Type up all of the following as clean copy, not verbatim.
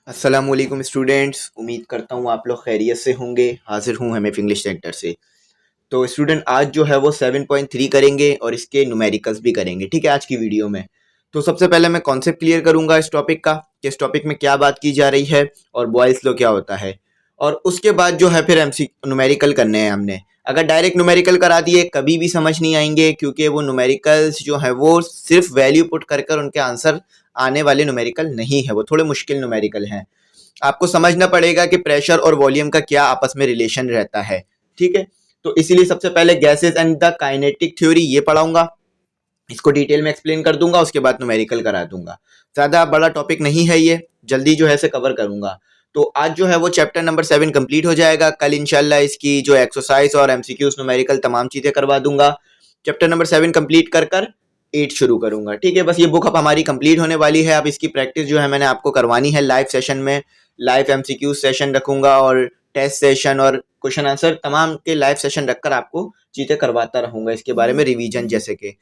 अस्सलामुअलैकुम स्टूडेंट्स, उम्मीद करता हूँ आप लोग खैरियत से होंगे। हाजिर हूँ एमएफ इंग्लिश सेंटर से। तो स्टूडेंट आज जो है वो 7.3 करेंगे और इसके न्यूमेरिकल्स भी करेंगे, ठीक है, आज की वीडियो में। तो सबसे पहले मैं कॉन्सेप्ट क्लियर करूंगा इस टॉपिक का कि इस टॉपिक में क्या बात की जा रही है और बॉयल्स लॉ क्या होता है। और उसके बाद जो है फिर एमसी न्यूमेरिकल करने हैं हमने। अगर डायरेक्ट न्यूमेरिकल करा दिए कभी भी समझ नहीं आएंगे, क्योंकि वो न्यूमेरिकल्स जो है वो सिर्फ वैल्यू पुट कर कर उनके आंसर आने वाले न्यूमेरिकल नहीं है, वो थोड़े मुश्किल न्यूमेरिकल हैं। आपको समझना पड़ेगा कि प्रेशर और वॉल्यूम का क्या आपस में रिलेशन रहता है, ठीक है। तो इसीलिए सबसे पहले gases and the kinetic theory ये पढ़ाऊंगा, इसको डिटेल में एक्सप्लेन कर दूंगा, उसके बाद न्यूमेरिकल करा दूंगा। ज़्यादा बड़ा टॉपिक नहीं है ये, जल्दी जो है से कवर करूंगा। तो आज जो है वो चैप्टर नंबर 7 कंप्लीट हो जाएगा। कल इंशाल्लाह इसकी जो एक्सरसाइज और एमसीक्यूज न्यूमेरिकल तमाम चीज़ें करवा दूंगा। चैप्टर नंबर 7 कंप्लीट कर कर 8 शुरू करूंगा, ठीक है। बस ये बुक अब हमारी कंप्लीट होने वाली है। अब इसकी प्रैक्टिस जो है मैंने आपको करवानी है लाइव सेशन में। लाइव एमसीक्यू सेशन रखूंगा और टेस्ट सेशन और क्वेश्चन आंसर तमाम के लाइव सेशन रखकर आपको चीज़ें करवाता रहूंगा इसके बारे में, रिवीजन जैसे कि।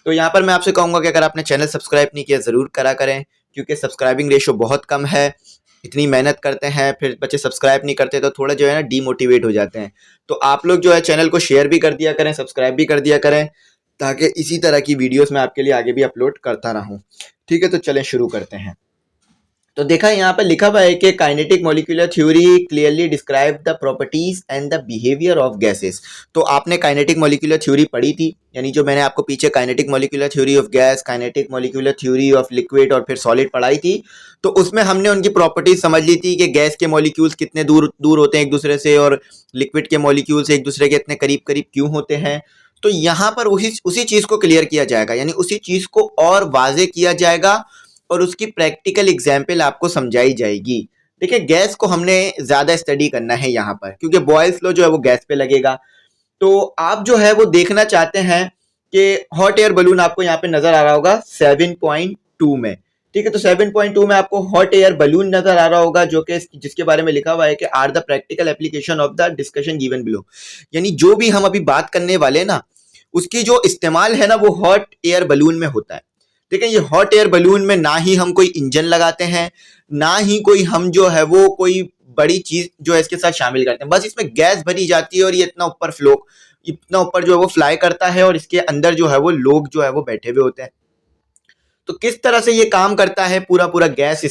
तो यहाँ पर मैं आपसे कहूँगा कि अगर आपने चैनल सब्सक्राइब नहीं किया ज़रूर करा करें, क्योंकि सब्सक्राइबिंग रेशो बहुत कम है। इतनी मेहनत करते हैं फिर बच्चे सब्सक्राइब नहीं करते तो थोड़ा जो है ना डीमोटिवेट हो जाते हैं। तो आप लोग जो है चैनल को शेयर भी कर दिया करें, सब्सक्राइब भी कर दिया करें, ताकि इसी तरह की वीडियोस मैं आपके लिए आगे भी अपलोड करता रहूं, ठीक है। तो चलें शुरू करते हैं। तो देखा यहाँ पर लिखा हुआ है कि kinetic molecular theory clearly describe the properties and the behaviour of gases. तो आपने काइनेटिक मॉलिक्यूलर थ्योरी पढ़ी थी, यानी जो मैंने आपको पीछे kinetic molecular theory of gas, kinetic molecular theory of liquid और फिर सॉलिड पढ़ाई थी। तो उसमें हमने उनकी प्रॉपर्टीज समझ ली थी कि गैस के मॉलिक्यूल्स कितने दूर दूर होते हैं एक दूसरे से, और लिक्विड के मॉलिक्यूल्स एक दूसरे के इतने करीब करीब क्यों होते हैं। तो यहाँ पर उसी चीज़ को क्लियर किया जाएगा, यानी उसी चीज़ को और वाजे किया जाएगा और उसकी प्रैक्टिकल एग्जाम्पल आपको समझाई जाएगी। देखिए गैस को हमने ज़्यादा स्टडी करना है यहाँ पर, क्योंकि बॉयल्स लॉ जो है वो गैस पे लगेगा। तो आप जो है वो देखना चाहते हैं कि हॉट एयर बलून आपको यहाँ पे नज़र आ रहा होगा 7.2 में, ठीक है। तो 7.2 में आपको हॉट एयर बलून नज़र आ रहा होगा, जो कि जिसके बारे में लिखा हुआ है कि are the practical application of the discussion given below. यानी जो भी हम अभी बात करने वाले ना, उसकी जो इस्तेमाल है ना वो हॉट एयर बलून में होता है। देखिए ये हॉट एयर बलून में ना ही हम कोई इंजन लगाते हैं, ना ही कोई हम जो है वो कोई बड़ी चीज जो है इसके साथ शामिल करते हैं। बस इसमें गैस भरी जाती है और ये इतना ऊपर जो है वो फ्लाई करता है, और इसके अंदर जो है वो लोग जो है वो बैठे हुए होते हैं। तो किस तरह से ये काम करता है, पूरा पूरा गैस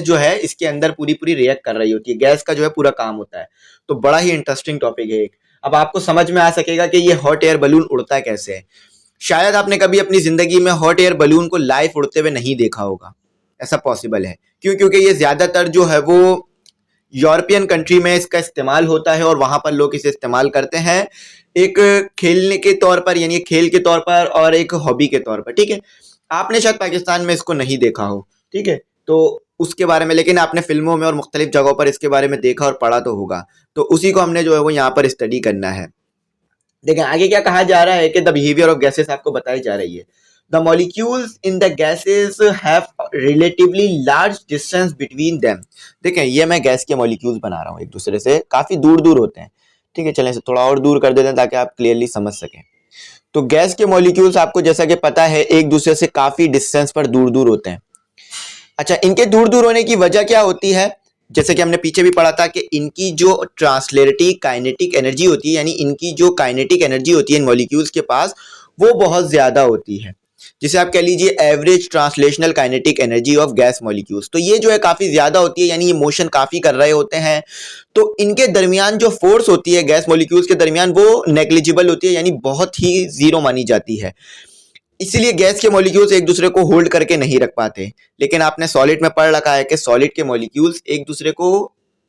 जो है इसके अंदर पूरी पूरी रिएक्ट कर रही होती है, गैस का जो है पूरा काम होता है। तो बड़ा ही इंटरेस्टिंग टॉपिक है एक। अब आपको समझ में आ सकेगा कि ये हॉट एयर बलून उड़ता कैसे है। शायद आपने कभी अपनी जिंदगी में हॉट एयर बलून को लाइव उड़ते हुए नहीं देखा होगा, ऐसा पॉसिबल है। क्यों? क्योंकि ये ज्यादातर जो है वो यूरोपियन कंट्री में इसका इस्तेमाल होता है, और वहां पर लोग इसे इस्तेमाल करते हैं एक खेलने के तौर पर, यानी खेल के तौर पर और एक हॉबी के तौर पर, ठीक है। आपने शायद पाकिस्तान में इसको नहीं देखा हो, ठीक है, तो उसके बारे में, लेकिन आपने फिल्मों में और मुख्तलिफ जगहों पर इसके बारे में देखा और पढ़ा तो होगा। तो उसी को हमने जो है वो यहाँ पर स्टडी करना है। देखें आगे क्या कहा जा रहा है कि द बिहेवियर ऑफ गैसेस आपको बताई जा रही है। The molecules in the gases have relatively large distance between them. देखें ये मैं गैस के मॉलिक्यूल्स बना रहा हूँ, एक दूसरे से काफी दूर दूर होते हैं, ठीक है। चलें इसे थोड़ा और दूर कर देते हैं ताकि आप क्लियरली समझ सकें। तो गैस के मॉलिक्यूल्स आपको जैसा कि पता है एक दूसरे से काफी डिस्टेंस पर दूर दूर होते हैं। अच्छा, इनके दूर दूर होने की वजह क्या होती है? जैसे कि हमने पीछे भी पढ़ा था कि इनकी जो ट्रांसलेटरी काइनेटिक एनर्जी होती है, यानी इनकी जो काइनेटिक एनर्जी होती है इन मॉलिक्यूल्स के पास, वो बहुत ज्यादा होती है, जिसे आप कह लीजिए average translational kinetic energy of gas molecules. तो ये जो है काफी ज्यादा होती है, यानी ये मोशन काफी कर रहे होते हैं। तो इनके दरमियान जो फोर्स होती है गैस मॉलिक्यूल्स के दरमियान, वो नेग्लिजिबल होती है, यानी बहुत ही जीरो मानी जाती है। इसीलिए गैस के मॉलिक्यूल्स एक दूसरे को होल्ड करके नहीं रख पाते। लेकिन आपने सॉलिड में पढ़ रखा है कि सॉलिड के मॉलिक्यूल्स एक दूसरे को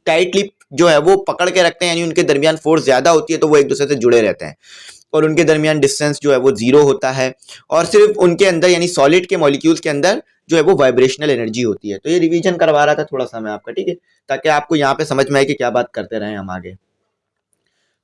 टाइटली जो है वो पकड़ के रखते हैं, यानी उनके दरमियान फोर्स ज्यादा होती है, तो वो एक दूसरे से जुड़े रहते हैं और उनके दरमियान डिस्टेंस जो है वो जीरो होता है। और सिर्फ उनके अंदर, यानी सॉलिड के मॉलिक्यूल्स के अंदर जो है वो वाइब्रेशनल एनर्जी होती है। तो ये रिवीजन करवा रहा था थोड़ा सा मैं आपका, ठीक है, ताकि आपको यहाँ पे समझ में आए कि क्या बात करते रहे हम आगे।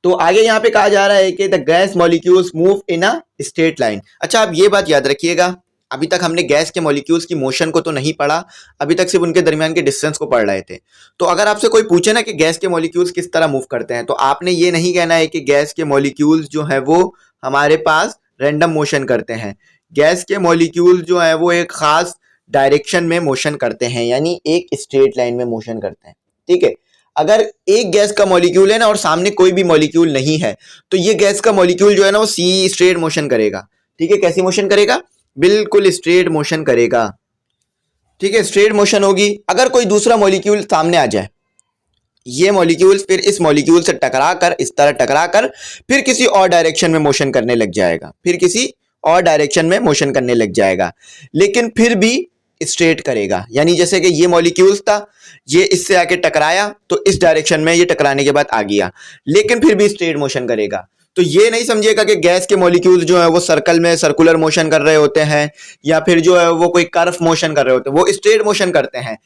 तो आगे यहाँ पे कहा जा रहा है कि the gas molecules move in a straight line. अच्छा, आप ये बात याद रखिएगा, अभी तक हमने गैस के मॉलिक्यूल्स की मोशन को तो नहीं पढ़ा, अभी तक सिर्फ उनके दरमियान के डिस्टेंस को पढ़ रहे थे। तो अगर आपसे कोई पूछे ना कि गैस के मॉलिक्यूल्स किस तरह मूव करते हैं, तो आपने ये नहीं कहना है कि गैस के मॉलिक्यूल्स जो है वो हमारे पास रैंडम मोशन करते हैं। गैस के मॉलिक्यूल जो है वो एक खास डायरेक्शन में मोशन करते हैं, यानी एक स्ट्रेट लाइन में मोशन करते हैं। ठीक है, अगर एक गैस का मॉलिक्यूल है ना और सामने कोई भी मॉलिक्यूल नहीं है, तो ये गैस का मॉलिक्यूल जो है ना वो सी स्ट्रेट मोशन करेगा। ठीक है, कैसी मोशन करेगा? बिल्कुल स्ट्रेट मोशन करेगा। ठीक है, स्ट्रेट मोशन होगी। अगर कोई दूसरा मॉलिक्यूल सामने आ जाए, ये मॉलिक्यूल फिर इस मॉलिक्यूल से टकराकर, इस तरह टकराकर फिर किसी और डायरेक्शन में मोशन करने लग जाएगा, फिर किसी और डायरेक्शन में मोशन करने लग जाएगा, लेकिन फिर भी स्ट्रेट करेगा। यानी जैसे कि ये मॉलिक्यूल्स था, ये इससे आके टकराया तो इस डायरेक्शन में ये टकराने के बाद आ गया, लेकिन फिर भी स्ट्रेट मोशन करेगा। तो ये नहीं समझिएगा कि गैस के मॉलिक्यूल्स जो है वो सर्कल में सर्कुलर मोशन कर रहे होते हैं, या फिर जो है वो कोई कर्व मोशन कर रहे होते हैं, वो स्ट्रेट मोशन करते हैं,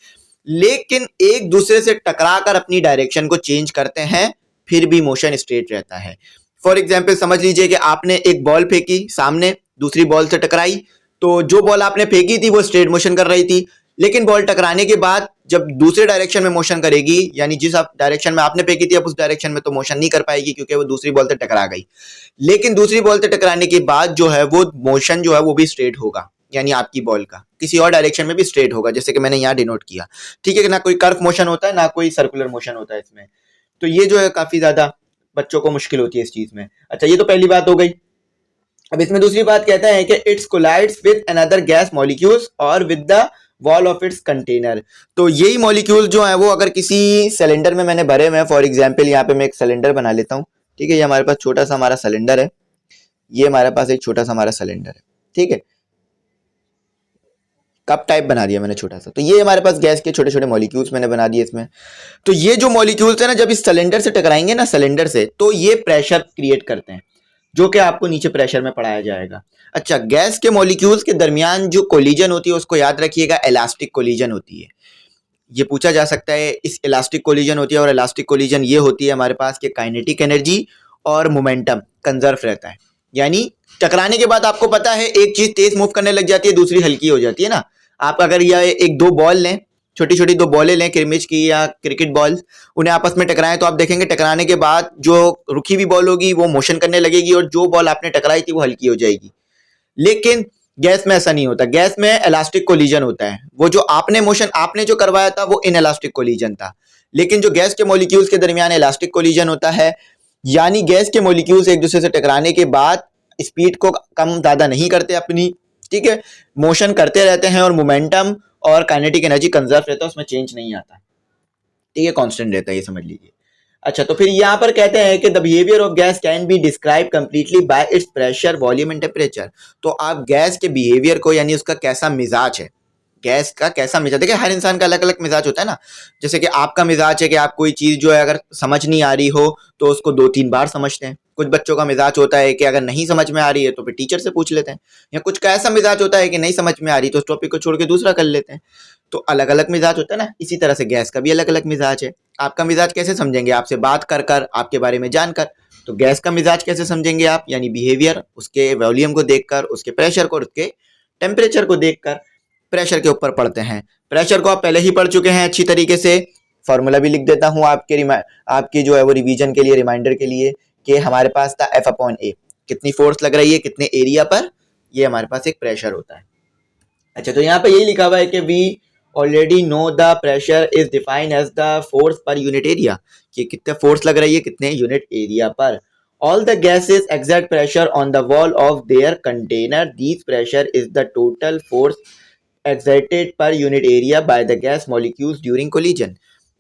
लेकिन एक दूसरे से टकराकर अपनी डायरेक्शन को चेंज करते हैं, फिर भी मोशन स्ट्रेट रहता है। फॉर एग्जाम्पल समझ लीजिए कि आपने एक बॉल फेंकी सामने, दूसरी बॉल से टकराई, तो जो बॉल आपने फेंकी थी वो स्ट्रेट मोशन कर रही थी, लेकिन बॉल टकराने के बाद जब दूसरे डायरेक्शन में मोशन करेगी, यानी जिस डायरेक्शन में आपने फेंकी थी अब उस डायरेक्शन में तो मोशन नहीं कर पाएगी क्योंकि वो दूसरी बॉल से टकरा गई। लेकिन दूसरी बॉल से टकराने के बाद जो है वो मोशन जो है वो भी स्ट्रेट होगा, यानी आपकी बॉल का किसी और डायरेक्शन में भी स्ट्रेट होगा, जैसे कि मैंने यहाँ डिनोट किया। ठीक है, ना कोई कर्व मोशन होता है ना कोई सर्कुलर मोशन होता है इसमें। तो ये जो है काफी ज्यादा बच्चों को मुश्किल होती है इस चीज में। अच्छा, ये तो पहली बात हो गई। अब इसमें दूसरी बात कहता है कि it's collides with another gas molecules और with the wall of its container. तो यही मॉलिक्यूल जो है वो अगर किसी सिलेंडर में मैंने भरे हुए हैं, फॉर एग्जाम्पल यहाँ पे मैं एक सिलेंडर बना लेता हूँ। ठीक है, ये हमारे पास छोटा सा हमारा सिलेंडर है, ये हमारे पास एक छोटा सा हमारा सिलेंडर है। ठीक है, कप टाइप बना दिया मैंने छोटा सा। तो ये हमारे पास गैस के छोटे छोटे मॉलिक्यूल्स मैंने बना दिए इसमें। तो ये जो मॉलिक्यूल्स है ना, जब इस सिलेंडर से टकराएंगे ना, सिलेंडर से, तो ये प्रेशर क्रिएट करते हैं, जो कि आपको नीचे प्रेशर में पढ़ाया जाएगा। अच्छा, गैस के मॉलिक्यूल्स के दरमियान जो कोलिजन होती है उसको याद रखिएगा, इलास्टिक कोलिजन होती है। ये पूछा जा सकता है, इस इलास्टिक कोलिजन होती है, और इलास्टिक कोलिजन ये होती है हमारे पास कि काइनेटिक एनर्जी और मोमेंटम कंजर्व रहता है। यानी टकराने के बाद आपको पता है एक चीज तेज मूव करने लग जाती है, दूसरी हल्की हो जाती है ना। आप अगर ये एक दो बॉल लें, छोटी छोटी दो बॉलें लें, क्रिकेट की या क्रिकेट बॉल, उन्हें आपस में टकराएं, तो आप देखेंगे टकराने के बाद जो रुकी हुई बॉल होगी वो मोशन करने लगेगी और जो बॉल आपने टकराई थी वो हल्की हो जाएगी। लेकिन गैस में ऐसा नहीं होता, गैस में इलास्टिक कोलिजन होता है। वो जो आपने मोशन आपने जो करवाया था वो इन इलास्टिक कोलिजन था, लेकिन जो गैस के मॉलिक्यूल्स के दरमियान इलास्टिक कोलिजन होता है, यानी गैस के मॉलिक्यूल्स एक दूसरे से टकराने के बाद स्पीड को कम ज्यादा नहीं करते अपनी। ठीक है, मोशन करते रहते हैं और मोमेंटम और काइनेटिक एनर्जी कंजर्व रहता है, उसमें चेंज नहीं आता। ठीक है, कांस्टेंट रहता है, ये समझ लीजिए। अच्छा, तो फिर यहाँ पर कहते हैं कि the behaviour of gas can be describe completely by it's pressure, volume and temperature. तो आप गैस के बिहेवियर को, यानी उसका कैसा मिजाज है, गैस का कैसा मिजाज, देखिए हर इंसान का अलग अलग मिजाज होता है ना। जैसे कि आपका मिजाज है कि आप कोई चीज जो है अगर समझ नहीं आ रही हो तो उसको 2-3 बार समझते हैं। कुछ बच्चों का मिजाज होता है कि अगर नहीं समझ में आ रही है तो फिर टीचर से पूछ लेते हैं, या कुछ का ऐसा मिजाज होता है कि नहीं समझ में आ रही तो उस टॉपिक को छोड़ के दूसरा कर लेते हैं। तो अलग अलग मिजाज होता है ना, इसी तरह से गैस का भी अलग अलग मिजाज है। आपका मिजाज कैसे समझेंगे? आपसे बात कर कर, आपके बारे में जानकर। तो गैस का मिजाज कैसे समझेंगे आप? यानी बिहेवियर, उसके वॉल्यूम को देखकर, उसके प्रेशर को, उसके टेम्परेचर को देखकर। प्रेशर के ऊपर पढ़ते हैं, प्रेशर को आप पहले ही पढ़ चुके हैं अच्छी तरीके से। फॉर्मूला भी लिख देता हूं आपकी जो है वो रिवीजन के लिए, रिमाइंडर के लिए, कि हमारे पास था F/A, कितनी फोर्स लग रही है कितने एरिया पर, ये हमारे पास एक प्रेशर होता है। अच्छा, तो यहाँ पे यही लिखा हुआ है कि we already know the pressure is defined as the force per unit area, कि कितने फोर्स लग रही है कितने यूनिट एरिया पर। All the gases exert pressure on the wall of their container. This pressure is the total force exerted per unit area by the gas molecules during collision.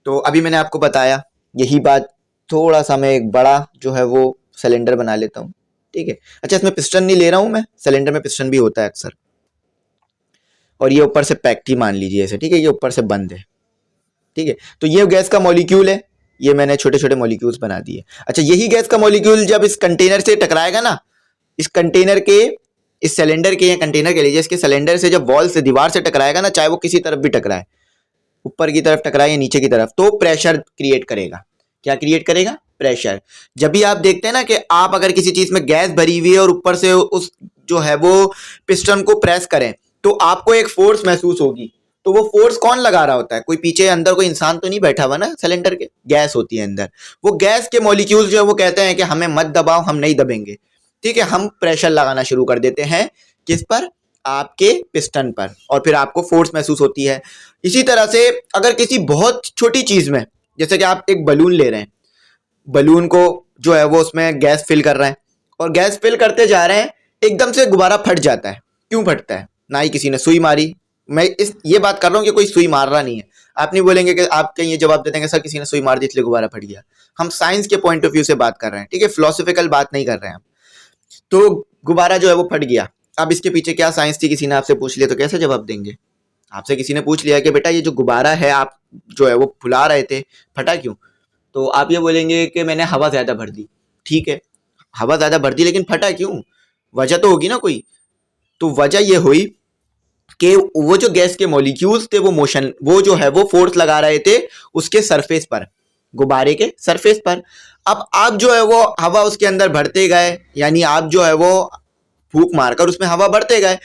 तो अभी मैंने आपको बताया यही बात। थोड़ा सा मैं एक बड़ा जो है वो सिलेंडर बना लेता हूँ। ठीक है, अच्छा इसमें पिस्टन नहीं ले रहा हूँ मैं, सिलेंडर में पिस्टन भी होता है अक्सर, और ये ऊपर से पैक्ड ही मान लीजिए ऐसे। ठीक है, ये ऊपर से बंद है। ठीक है, तो ये गैस का मॉलिक्यूल है, ये मैंने छोटे छोटे मॉलिक्यूल्स बना दिए। अच्छा, यही गैस का मॉलिक्यूल जब इस कंटेनर से टकराएगा ना, इस कंटेनर के, इस सिलेंडर के या कंटेनर के लिए, इसके सिलेंडर से जब वॉल से, दीवार से टकराएगा ना, चाहे वो किसी तरफ भी टकराए, ऊपर की तरफ टकराए या नीचे की तरफ, तो प्रेशर क्रिएट करेगा। क्या क्रिएट करेगा? प्रेशर। जब भी आप देखते हैं ना कि आप अगर किसी चीज में गैस भरी हुई है और ऊपर से उस जो है वो पिस्टन को प्रेस करें, तो आपको एक फोर्स महसूस होगी। तो वो फोर्स कौन लगा रहा होता है? कोई पीछे अंदर कोई इंसान तो नहीं बैठा हुआ ना सिलेंडर के, गैस होती है अंदर। वो गैस के मॉलिक्यूल्स जो है वो कहते हैं कि हमें मत दबाओ, हम नहीं दबेंगे। ठीक है, हम प्रेशर लगाना शुरू कर देते हैं किस पर? आपके पिस्टन पर और फिर आपको फोर्स महसूस होती है। इसी तरह से अगर किसी बहुत छोटी चीज में, जैसे कि आप एक बलून ले रहे हैं, बलून को जो है वो उसमें गैस फिल कर रहे हैं और गैस फिल करते जा रहे हैं, एकदम से गुब्बारा फट जाता है। क्यों फटता है? ना ही किसी ने सुई मारी, मैं ये बात कर रहा हूँ कि कोई सुई मार रहा नहीं है। आप नहीं बोलेंगे कि आप कहीं ये जवाब दे देंगे सर किसी ने सुई मार दी इसलिए गुब्बारा फट गया। हम साइंस के पॉइंट ऑफ व्यू से बात कर रहे हैं, ठीक है, फिलोसफिकल बात नहीं कर रहे हैं हम। तो गुब्बारा जो है वो फट गया। अब इसके पीछे क्या साइंस थी, किसी ने आपसे पूछ लिया तो कैसे जवाब देंगे? आपसे किसी ने पूछ लिया कि बेटा ये जो गुब्बारा है आप जो है वो फुला रहे थे, फटा क्यों? तो आप ये बोलेंगे कि मैंने हवा ज्यादा भर दी। ठीक है, हवा ज्यादा भर दी, लेकिन फटा क्यों? वजह तो होगी ना कोई। तो वजह ये हुई कि वो जो गैस के मॉलिक्यूल्स थे वो जो है वो फोर्स लगा रहे थे उसके सरफेस पर, गुब्बारे के सरफेस पर। अब आप जो है वो हवा उसके अंदर भरते गए, यानी आप जो है वो फूंक मारकर उसमें हवा भरते गए,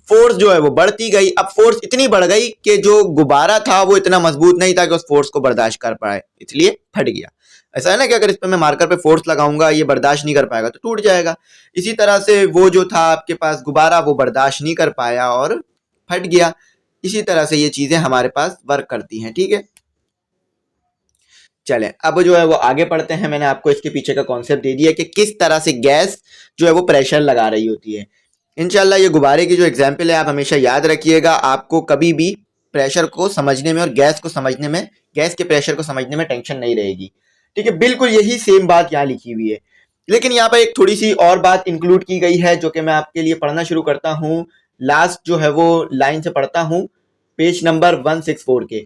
फोर्स जो है वो बढ़ती गई। अब फोर्स इतनी बढ़ गई कि जो गुब्बारा था वो इतना मजबूत नहीं था कि उस फोर्स को बर्दाश्त कर पाए, इसलिए फट गया। ऐसा है ना कि अगर इस पे मैं मार्कर पे फोर्स लगाऊंगा ये बर्दाश्त नहीं कर पाएगा तो टूट जाएगा। इसी तरह से वो जो था आपके पास गुब्बारा वो बर्दाश्त नहीं कर पाया और फट गया। इसी तरह से ये चीजें हमारे पास वर्क करती हैं, ठीक है। चले अब जो है वो आगे पढ़ते हैं। मैंने आपको इसके पीछे का कॉन्सेप्ट दे दिया कि किस तरह से गैस जो है वो प्रेशर लगा रही होती है। इंशाल्लाह ये गुब्बारे की जो एग्जाम्पल है आप हमेशा याद रखिएगा, आपको कभी भी प्रेशर को समझने में और गैस को समझने में, गैस के प्रेशर को समझने में टेंशन नहीं रहेगी, ठीक है। बिल्कुल यही सेम बात यहाँ लिखी हुई है, लेकिन यहाँ पर एक थोड़ी सी और बात इंक्लूड की गई है जो कि मैं आपके लिए पढ़ना शुरू करता हूँ। लास्ट जो है वो लाइन से पढ़ता हूँ, पेज नंबर 164 के।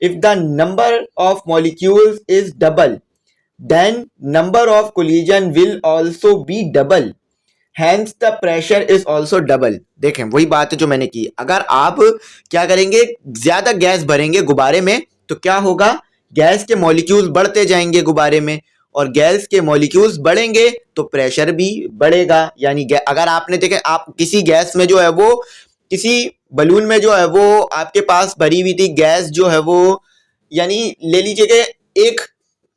If the number of molecules is double, then number of collision will also be double. Hence the pressure is also double. देखें वही बात है जो मैंने की। अगर आप क्या करेंगे, ज्यादा गैस भरेंगे गुब्बारे में तो क्या होगा, गैस के मॉलिक्यूल्स बढ़ते जाएंगे गुब्बारे में, और गैस के मॉलिक्यूल्स बढ़ेंगे तो प्रेशर भी बढ़ेगा। यानी अगर आपने देखें, आप किसी गैस में जो है वो, किसी बलून में जो है वो आपके पास भरी हुई थी गैस जो है वो, यानी ले लीजिए कि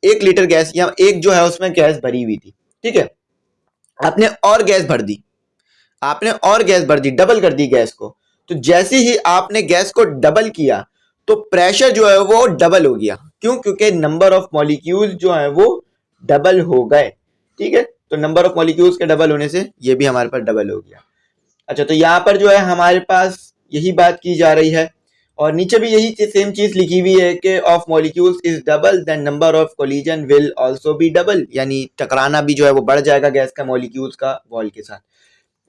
एक लीटर गैस या एक जो है उसमें गैस भरी हुई थी, ठीक है। आपने और गैस भर दी, डबल कर दी गैस को। तो जैसे ही आपने गैस को डबल किया तो प्रेशर जो है वो डबल हो गया। क्यों? क्योंकि नंबर ऑफ मॉलिक्यूल्स जो है वो डबल हो गए, ठीक है। तो नंबर ऑफ मॉलिक्यूल्स के डबल होने से ये भी हमारे पास डबल हो गया। अच्छा, तो यहाँ पर जो है हमारे पास यही बात की जा रही है, और नीचे भी यही सेम चीज लिखी हुई है कि of molecules is double then number of collision will also be double, यानी टकराना भी जो है वो बढ़ जाएगा गैस का मॉलिक्यूल्स का वॉल के साथ।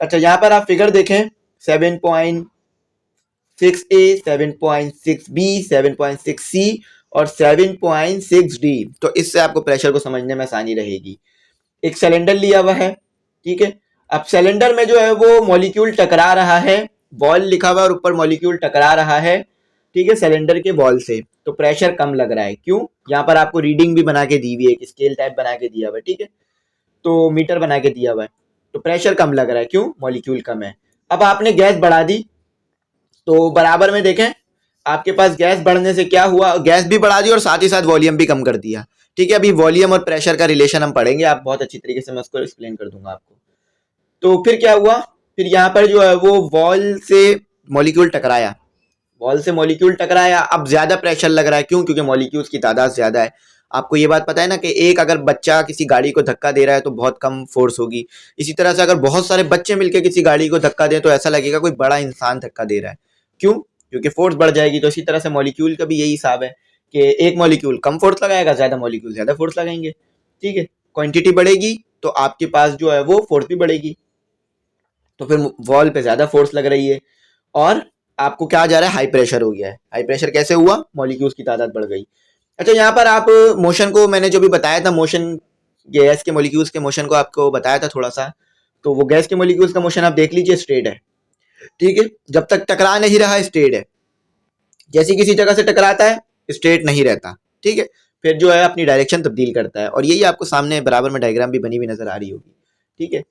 अच्छा, यहाँ पर आप फिगर देखें 7.6a, 7.6b, 7.6c और 7.6d। तो इससे आपको प्रेशर को समझने में आसानी रहेगी। एक सिलेंडर लिया हुआ है, ठीक है। अब सिलेंडर में जो है वो मॉलिक्यूल टकरा रहा है, वॉल लिखा हुआ और ऊपर मॉलिक्यूल टकरा रहा है, ठीक है, सिलेंडर के वॉल से। तो प्रेशर कम लग रहा है। क्यों? यहाँ पर आपको रीडिंग भी बना के दी हुई है, एक स्केल टाइप बना के दिया हुआ है, ठीक है, तो मीटर बना के दिया हुआ है। तो प्रेशर कम लग रहा है, क्यों? मॉलिक्यूल कम है। अब आपने गैस बढ़ा दी तो बराबर में देखें आपके पास गैस बढ़ने से क्या हुआ, गैस भी बढ़ा दी और साथ ही साथ वॉल्यूम भी कम कर दिया, ठीक है। अभी वॉल्यूम और प्रेशर का रिलेशन हम पढ़ेंगे, आप बहुत अच्छी तरीके से मैं उसको एक्सप्लेन कर दूंगा आपको। तो फिर क्या हुआ, फिर यहाँ पर जो है वो वॉल से मॉलिक्यूल टकराया, अब ज्यादा प्रेशर लग रहा है। क्यों? क्योंकि मॉलिक्यूल्स की तादाद ज्यादा है। आपको ये बात पता है ना कि एक अगर बच्चा किसी गाड़ी को धक्का दे रहा है तो बहुत कम फोर्स होगी। इसी तरह से अगर बहुत सारे बच्चे मिलकर किसी गाड़ी को धक्का दें तो ऐसा लगेगा कोई बड़ा इंसान धक्का दे रहा है। क्यों? क्योंकि फोर्स बढ़ जाएगी। तो इसी तरह से मॉलिक्यूल का भी यही हिसाब है कि एक मॉलिक्यूल कम फोर्स लगाएगा, ज्यादा मॉलिक्यूल ज्यादा फोर्स लगाएंगे, ठीक है। क्वांटिटी बढ़ेगी तो आपके पास जो है वो फोर्स भी बढ़ेगी। तो फिर वॉल पे ज्यादा फोर्स लग रही है और आपको क्या आ जा रहा है, हाई प्रेशर हो गया है। हाई प्रेशर कैसे हुआ? मॉलिक्यूल्स की तादाद बढ़ गई। अच्छा, यहाँ पर आप मोशन को मैंने जो भी बताया था, मोशन गैस के मॉलिक्यूल्स के मोशन को आपको बताया था थोड़ा सा, तो वो गैस के मॉलिक्यूल्स का मोशन आप देख लीजिए, स्ट्रेट है, ठीक है। जब तक टकरा नहीं रहा स्ट्रेट है, जैसे किसी जगह से टकराता है स्ट्रेट नहीं रहता, ठीक है। फिर जो है अपनी डायरेक्शन तब्दील करता है, और यही आपको सामने बराबर में डायग्राम भी बनी हुई नजर आ रही होगी, ठीक है।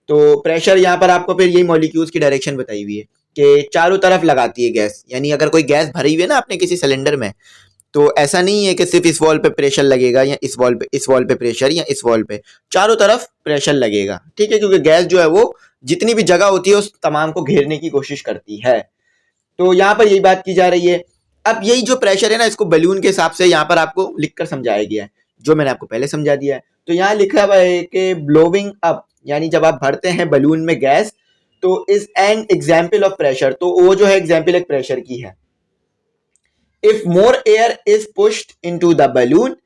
तो प्रेशर यहाँ पर आपको फिर यही मॉलिक्यूल्स की डायरेक्शन बताई हुई है कि चारों तरफ लगाती है गैस। यानी अगर कोई गैस भरी हुई है ना आपने किसी सिलेंडर में, तो ऐसा नहीं है कि सिर्फ इस वॉल पे प्रेशर लगेगा या इस वॉल पे प्रेशर या इस वॉल पे, चारों तरफ प्रेशर लगेगा, ठीक है, क्योंकि गैस जो है वो जितनी भी जगह होती है उस तमाम को घेरने की कोशिश करती है। तो यहाँ पर यही बात की जा रही है। अब यही जो प्रेशर है ना, इसको बलून के हिसाब से यहाँ पर आपको लिखकर समझाया गया है, जो मैंने आपको पहले समझा दिया है। तो यहाँ लिखा हुआ है कि ब्लोविंग अप, यानी जब आप भरते हैं बलून में गैस, तो is an example of pressure, तो वो जो है एग्जाम्पल एक प्रेशर की है। If more air is pushed into the balloon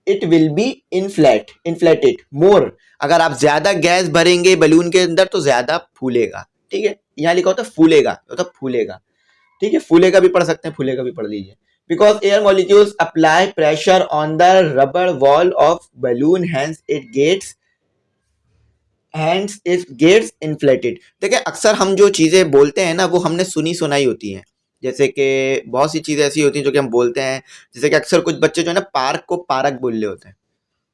it will be inflated more, अगर आप ज्यादा गैस भरेंगे बलून के अंदर तो ज्यादा फूलेगा, ठीक है। यहाँ लिखा होता है फूलेगा, मतलब फूलेगा, ठीक है, फूलेगा भी पढ़ सकते हैं, फूलेगा भी पढ़ लीजिए। Because air molecules apply pressure on the rubber wall of balloon, hence it gets inflated. देखिए अक्सर हम जो चीजें बोलते हैं ना वो हमने सुनी सुनाई होती हैं, जैसे कि बहुत सी चीजें ऐसी होती हैं जो कि हम बोलते हैं, जैसे कि अक्सर कुछ बच्चे जो है ना पार्क को पारक बोल रहे होते हैं,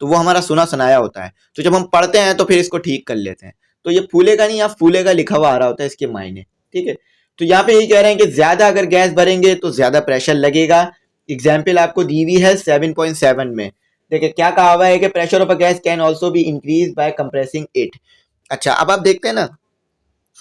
तो वो हमारा सुना सुनाया होता है, तो जब हम पढ़ते हैं तो फिर इसको ठीक कर लेते हैं। तो ये फूलेगा नहीं, यहाँ फूलेगा लिखा हुआ आ रहा होता है इसके मायने, ठीक है। तो यहाँ पे यही कह रहे हैं कि ज्यादा अगर गैस भरेंगे तो ज्यादा प्रेशर लगेगा। एग्जाम्पल आपको दी हुई है 7.7 में। देखिए क्या कहा हुआ है कि pressure of a gas can also be increase by compressing it. अच्छा अब आप देखते हैं ना,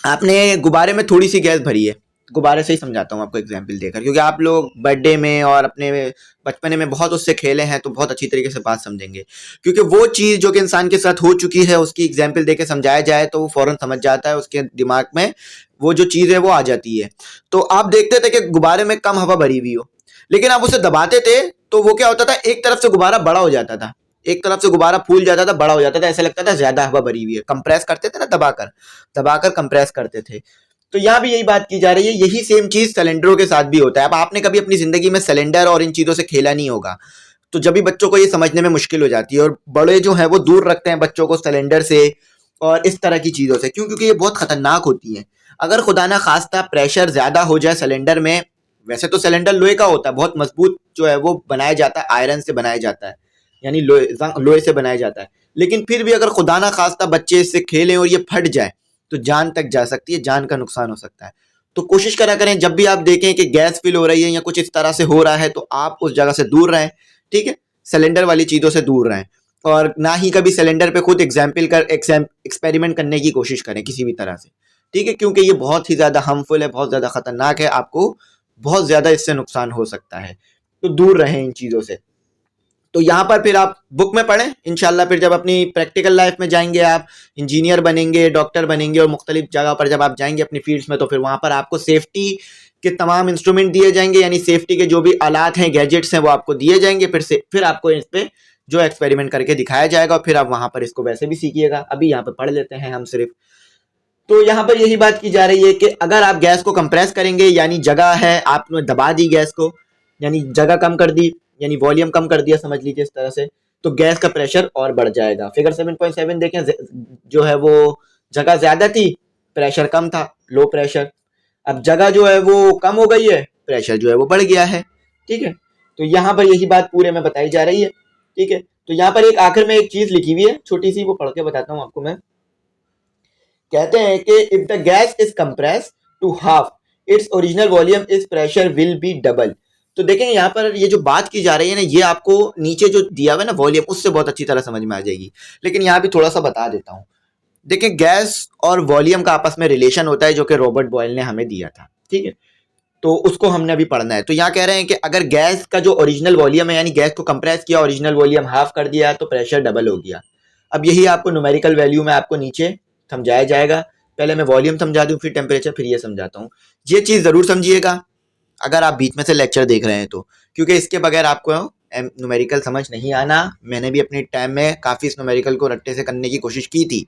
आपने गुब्बारे में थोड़ी सी गैस भरी है, गुब्बारे से ही समझाता हूँ आपको एग्जाम्पल देकर, क्योंकि आप लोग बर्थडे में और अपने बचपने में बहुत उससे खेले हैं तो बहुत अच्छी तरीके से बात समझेंगे। क्योंकि वो चीज़ जो कि इंसान के साथ हो चुकी है उसकी एग्जाम्पल देकर समझाया जाए तो वो फौरन समझ जाता है, उसके दिमाग में वो जो चीज़ है वो आ जाती है। तो आप देखते थे कि गुब्बारे में कम हवा भरी हुई हो, लेकिन आप उसे दबाते थे तो वो क्या होता था, एक तरफ से गुब्बारा बड़ा हो जाता था, एक तरफ से गुब्बारा फूल जाता था, बड़ा हो जाता था, ऐसा लगता था ज्यादा हवा भरी हुई है। कंप्रेस करते थे ना, दबाकर दबाकर कंप्रेस करते थे। तो यहाँ भी यही बात की जा रही है, यही सेम चीज सिलेंडरों के साथ भी होता है। अब आपने कभी अपनी जिंदगी में सिलेंडर और इन चीजों से खेला नहीं होगा, तो जब भी बच्चों को ये समझने में मुश्किल हो जाती है, और बड़े जो है वो दूर रखते हैं बच्चों को सिलेंडर से और इस तरह की चीजों से, क्यों? क्योंकि ये बहुत खतरनाक होती है। अगर खुदा ना खास्ता प्रेशर ज्यादा हो जाए सिलेंडर में, वैसे तो सिलेंडर लोहे का होता है, बहुत मजबूत जो है वो बनाया जाता है, आयरन से बनाया जाता है, यानी लोहे से बनाया जाता है, लेकिन फिर भी अगर खुदा ना खास्ता बच्चे इससे खेलें और ये फट जाए तो जान तक जा सकती है, जान का नुकसान हो सकता है। तो कोशिश करा करें जब भी आप देखें कि गैस फिल हो रही है या कुछ इस तरह से हो रहा है तो आप उस जगह से दूर रहें, ठीक है, सिलेंडर वाली चीज़ों से दूर रहें, और ना ही कभी सिलेंडर पे खुद एक्सपेरिमेंट करने की कोशिश करें किसी भी तरह से, ठीक है, क्योंकि ये बहुत ही ज़्यादा हार्मफुल है, बहुत ज़्यादा खतरनाक है, आपको बहुत ज़्यादा इससे नुकसान हो सकता है। तो दूर रहें इन चीज़ों से। तो यहाँ पर फिर आप बुक में पढ़ें, इंशाल्लाह फिर जब अपनी प्रैक्टिकल लाइफ में जाएंगे, आप इंजीनियर बनेंगे, डॉक्टर बनेंगे, और मुख्तलिफ जगह पर जब आप जाएंगे अपनी फील्ड्स में, तो फिर वहाँ पर आपको सेफ्टी के तमाम इंस्ट्रूमेंट दिए जाएंगे, यानी सेफ्टी के जो भी आलात हैं, गैजेट्स हैं, वो आपको दिए जाएंगे। फिर आपको इस पर जो एक्सपेरिमेंट करके दिखाया जाएगा, और फिर आप वहाँ पर इसको वैसे भी सीखिएगा। अभी यहाँ पर पढ़ लेते हैं हम सिर्फ। तो यहाँ पर यही बात की जा रही है कि अगर आप गैस को कंप्रेस करेंगे, यानी जगह है आपने दबा दी गैस को, यानी जगह कम कर दी, यानी वॉल्यूम कम कर दिया, समझ लीजिए इस तरह से, तो गैस का प्रेशर और बढ़ जाएगा। फिगर 7.7 देखें, जो है वो जगह ज्यादा थी, प्रेशर कम था, लो प्रेशर। अब जगह जो है वो कम हो गई है, प्रेशर जो है वो बढ़ गया है, ठीक है। तो यहाँ पर यही बात पूरे में बताई जा रही है, ठीक है। तो यहाँ पर एक आखिर में एक चीज लिखी हुई है छोटी सी, वो पढ़ के बताता हूँ आपको मैं। कहते हैं कि if the gas is compress to half its original volume is pressure will be double. तो देखेंगे यहाँ पर ये जो बात की जा रही है ना, ये आपको नीचे जो दिया हुआ है ना वॉल्यूम, उससे बहुत अच्छी तरह समझ में आ जाएगी, लेकिन यहाँ भी थोड़ा सा बता देता हूँ। देखिए गैस और वॉल्यूम का आपस में रिलेशन होता है, जो कि रॉबर्ट बॉयल ने हमें दिया था, ठीक है, तो उसको हमने अभी पढ़ना है। तो यहाँ कह रहे हैं कि अगर गैस का जो ओरिजिनल वॉल्यूम है, यानी गैस को कंप्रेस किया, ओरिजिनल वॉल्यूम हाफ कर दिया, तो प्रेशर डबल हो गया। अब यही आपको न्यूमेरिकल वैल्यू में आपको नीचे समझाया जाएगा। पहले मैं वॉल्यूम समझा दूं, फिर टेम्परेचर, फिर ये समझाता हूँ। ये चीज़ ज़रूर समझिएगा अगर आप बीच में से लेक्चर देख रहे हैं तो, क्योंकि इसके बगैर आपको न्यूमेरिकल समझ नहीं आना। मैंने भी अपने टाइम में काफ़ी इस न्यूमेरिकल को रट्टे से करने की कोशिश की थी,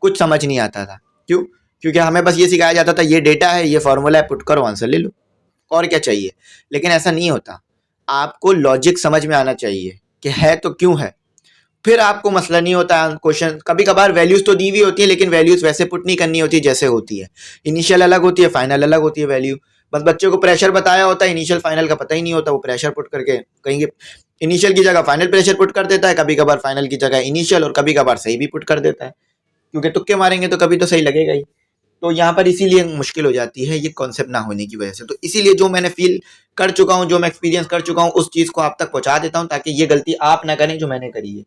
कुछ समझ नहीं आता था। क्यों? क्योंकि हमें बस ये सिखाया जाता था, ये डेटा है, ये फॉर्मूला है, पुट करो, आंसर ले लो, और क्या चाहिए। लेकिन ऐसा नहीं होता, आपको लॉजिक समझ में आना चाहिए कि है तो क्यों है, फिर आपको मसला नहीं होता। क्वेश्चन कभी कभार वैल्यूज तो दी हुई होती है, लेकिन वैल्यूज वैसे पुट नहीं करनी होती जैसे होती है। इनिशियल अलग होती है, फाइनल अलग होती है वैल्यू। बस बच्चे को प्रेशर बताया होता है, इनिशियल फाइनल का पता ही नहीं होता, वो प्रेशर पुट करके कहेंगे इनिशियल की जगह फाइनल प्रेशर पुट कर देता है, कभी कभार फाइनल की जगह इनिशियल, और कभी कभार सही भी पुट कर देता है, क्योंकि तुक्के मारेंगे तो कभी तो सही लगेगा ही। तो यहाँ पर इसीलिए मुश्किल हो जाती है ये कॉन्सेप्ट ना होने की वजह से। तो इसीलिए जो मैंने फील कर चुका हूँ, जो मैं एक्सपीरियंस कर चुका हूँ, उस चीज को आप तक पहुंचा देता हूँ ताकि ये गलती आप ना करें जो मैंने करी है।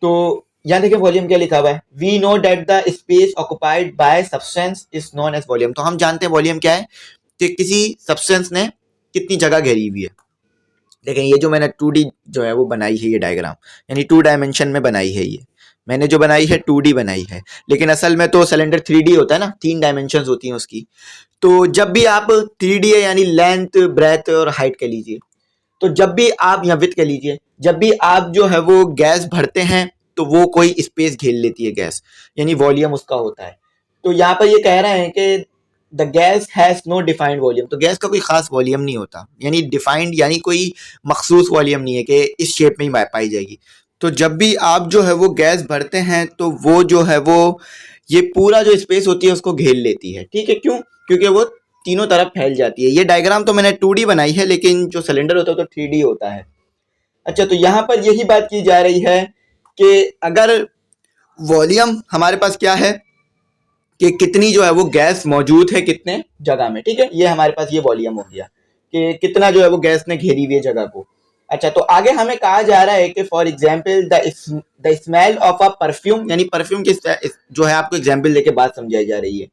तो यहाँ देखिए वॉल्यूम क्या लिखा हुआ है, we know that the space occupied by substance is known as volume. तो हम जानते हैं वॉल्यूम क्या है, कि किसी सब्सटेंस ने कितनी जगह घेरी हुई है। देखें ये जो मैंने 2D जो है वो बनाई है, ये डायग्राम यानी 2 डायमेंशन में बनाई है, ये मैंने जो बनाई है 2D बनाई है, लेकिन असल में तो सिलेंडर 3D होता है ना, 3 डायमेंशन होती हैं उसकी। तो जब भी आप 3D है यानी लेंथ, ब्रेथ और हाइट कह लीजिए, तो जब भी आप या विड्थ कह लीजिए, जब भी आप जो है वो गैस भरते हैं तो वो कोई स्पेस घेर लेती है गैस, यानी वॉल्यूम उसका होता है। तो यहाँ पर ये कह रहे हैं कि the gas has no defined volume. तो गैस का कोई खास वॉल्यूम नहीं होता, यानी डिफाइंड यानी कोई मखसूस वॉल्यूम नहीं है कि इस शेप में ही पाई जाएगी। तो जब भी आप जो है वो गैस भरते हैं तो वो जो है वो ये पूरा जो स्पेस होती है उसको घेर लेती है। ठीक है, क्यों? क्योंकि वो तीनों तरफ फैल जाती है। ये डायग्राम तो मैंने 2D बनाई है, लेकिन जो सिलेंडर होता है तो 3D होता है। अच्छा, तो यहाँ पर यही बात की जा रही है कि अगर वॉल्यूम हमारे पास क्या है कि कितनी जो है वो गैस मौजूद है कितने जगह में, ठीक है, ये हमारे पास ये वॉल्यूम हो गया कि कितना जो है वो गैस ने घेरी हुई है जगह को। अच्छा, तो आगे हमें कहा जा रहा है कि for example the smell of a perfume, यानी परफ्यूम की जो है आपको एग्जाम्पल देके बात समझाई जा रही है।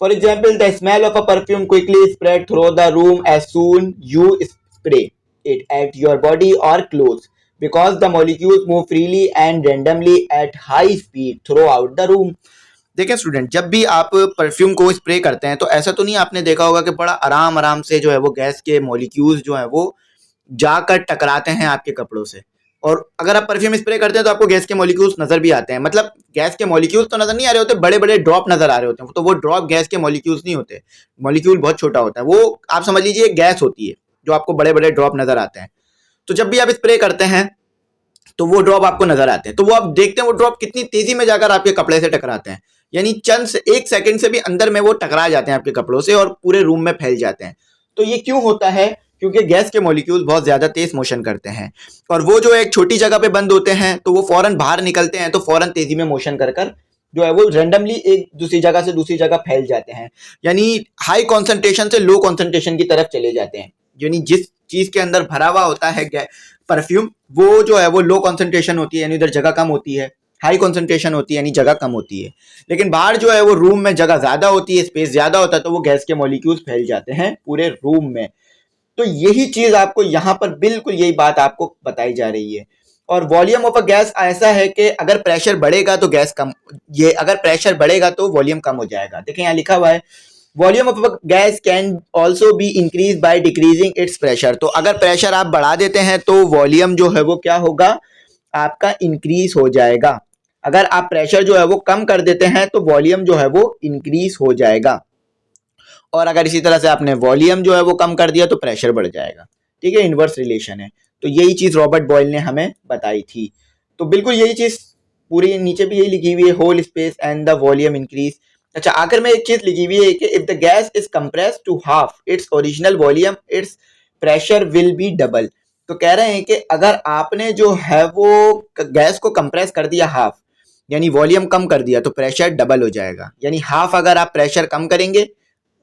For example the smell of a perfume quickly spread through the room as soon you spray it at your body or clothes because the molecules move freely and randomly at high speed throughout the room। देखें student, जब भी आप perfume को spray करते हैं तो ऐसा तो नहीं आपने देखा होगा कि बड़ा आराम आराम से जो है वो गैस के मॉलिक्यूल्स जो है वो जाकर टकराते हैं आपके कपड़ों से। और अगर आप परफ्यूम स्प्रे करते हैं तो आपको गैस के मॉलिक्यूल्स नजर भी आते हैं, मतलब गैस के मॉलिक्यूल्स तो नजर नहीं आ रहे होते, बड़े बड़े ड्रॉप नजर आ रहे होते हैं। तो वो ड्रॉप गैस के मॉलिक्यूल्स नहीं होते, मॉलिक्यूल बहुत छोटा होता है, वो आप समझ लीजिए गैस होती है जो आपको बड़े बड़े ड्रॉप नजर आते हैं। तो जब भी आप स्प्रे करते हैं तो वो ड्रॉप आपको नजर आते हैं, तो वो आप देखते हैं वो ड्रॉप कितनी तेजी में जाकर आपके कपड़े से टकराते हैं, यानी चंद से 1 सेकंड से भी अंदर में वो टकरा जाते हैं आपके कपड़ों से और पूरे रूम में फैल जाते हैं। तो ये क्यों होता है? क्योंकि गैस के मॉलिक्यूल बहुत ज्यादा तेज मोशन करते हैं और वो जो एक छोटी जगह पे बंद होते हैं तो वो फौरन बाहर निकलते हैं, तो फौरन तेजी में मोशन कर कर जो है वो रेंडमली एक दूसरी जगह से दूसरी जगह फैल जाते हैं, यानी हाई कॉन्सेंट्रेशन से लो कॉन्सेंट्रेशन की तरफ चले जाते हैं। यानी जिस चीज के अंदर भरा हुआ होता है परफ्यूम, वो जो है वो लो कॉन्सेंट्रेशन होती है, यानी उधर जगह कम होती है, हाई कॉन्सेंट्रेशन होती है यानी जगह कम होती है। लेकिन बाहर जो है वो रूम में जगह ज्यादा होती है, स्पेस ज्यादा होता है, तो वो गैस के मॉलिक्यूल्स फैल जाते हैं पूरे रूम में। तो यही चीज आपको यहाँ पर बिल्कुल यही बात आपको बताई जा रही है। और वॉल्यूम ऑफ अ गैस ऐसा है कि अगर प्रेशर बढ़ेगा तो गैस कम, ये अगर प्रेशर बढ़ेगा तो वॉल्यूम कम हो जाएगा। देखिए यहाँ लिखा हुआ है volume of gas can also be increase by decreasing it's pressure. तो अगर प्रेशर आप बढ़ा देते हैं तो वॉल्यूम जो है वो क्या होगा, आपका इंक्रीज हो जाएगा। अगर आप प्रेशर जो है वो कम कर देते हैं तो वॉल्यूम जो है वो इंक्रीज हो जाएगा, और अगर इसी तरह से आपने वॉल्यूम जो है वो कम कर दिया तो प्रेशर बढ़ जाएगा। ठीक है, इनवर्स रिलेशन है। तो यही चीज रॉबर्ट बॉयल ने हमें बताई थी। तो बिल्कुल यही चीज पूरी नीचे भी यही लिखी हुई है, whole space and the volume increase. अच्छा, आखिर में एक चीज लिखी हुई है कि if the gas is compressed to half its original volume its pressure will be double. तो कह रहे हैं कि अगर आपने जो है वो गैस को कंप्रेस कर दिया हाफ, यानी वॉल्यूम कम कर दिया, तो प्रेशर डबल हो जाएगा। यानी हाफ अगर आप प्रेशर कम करेंगे,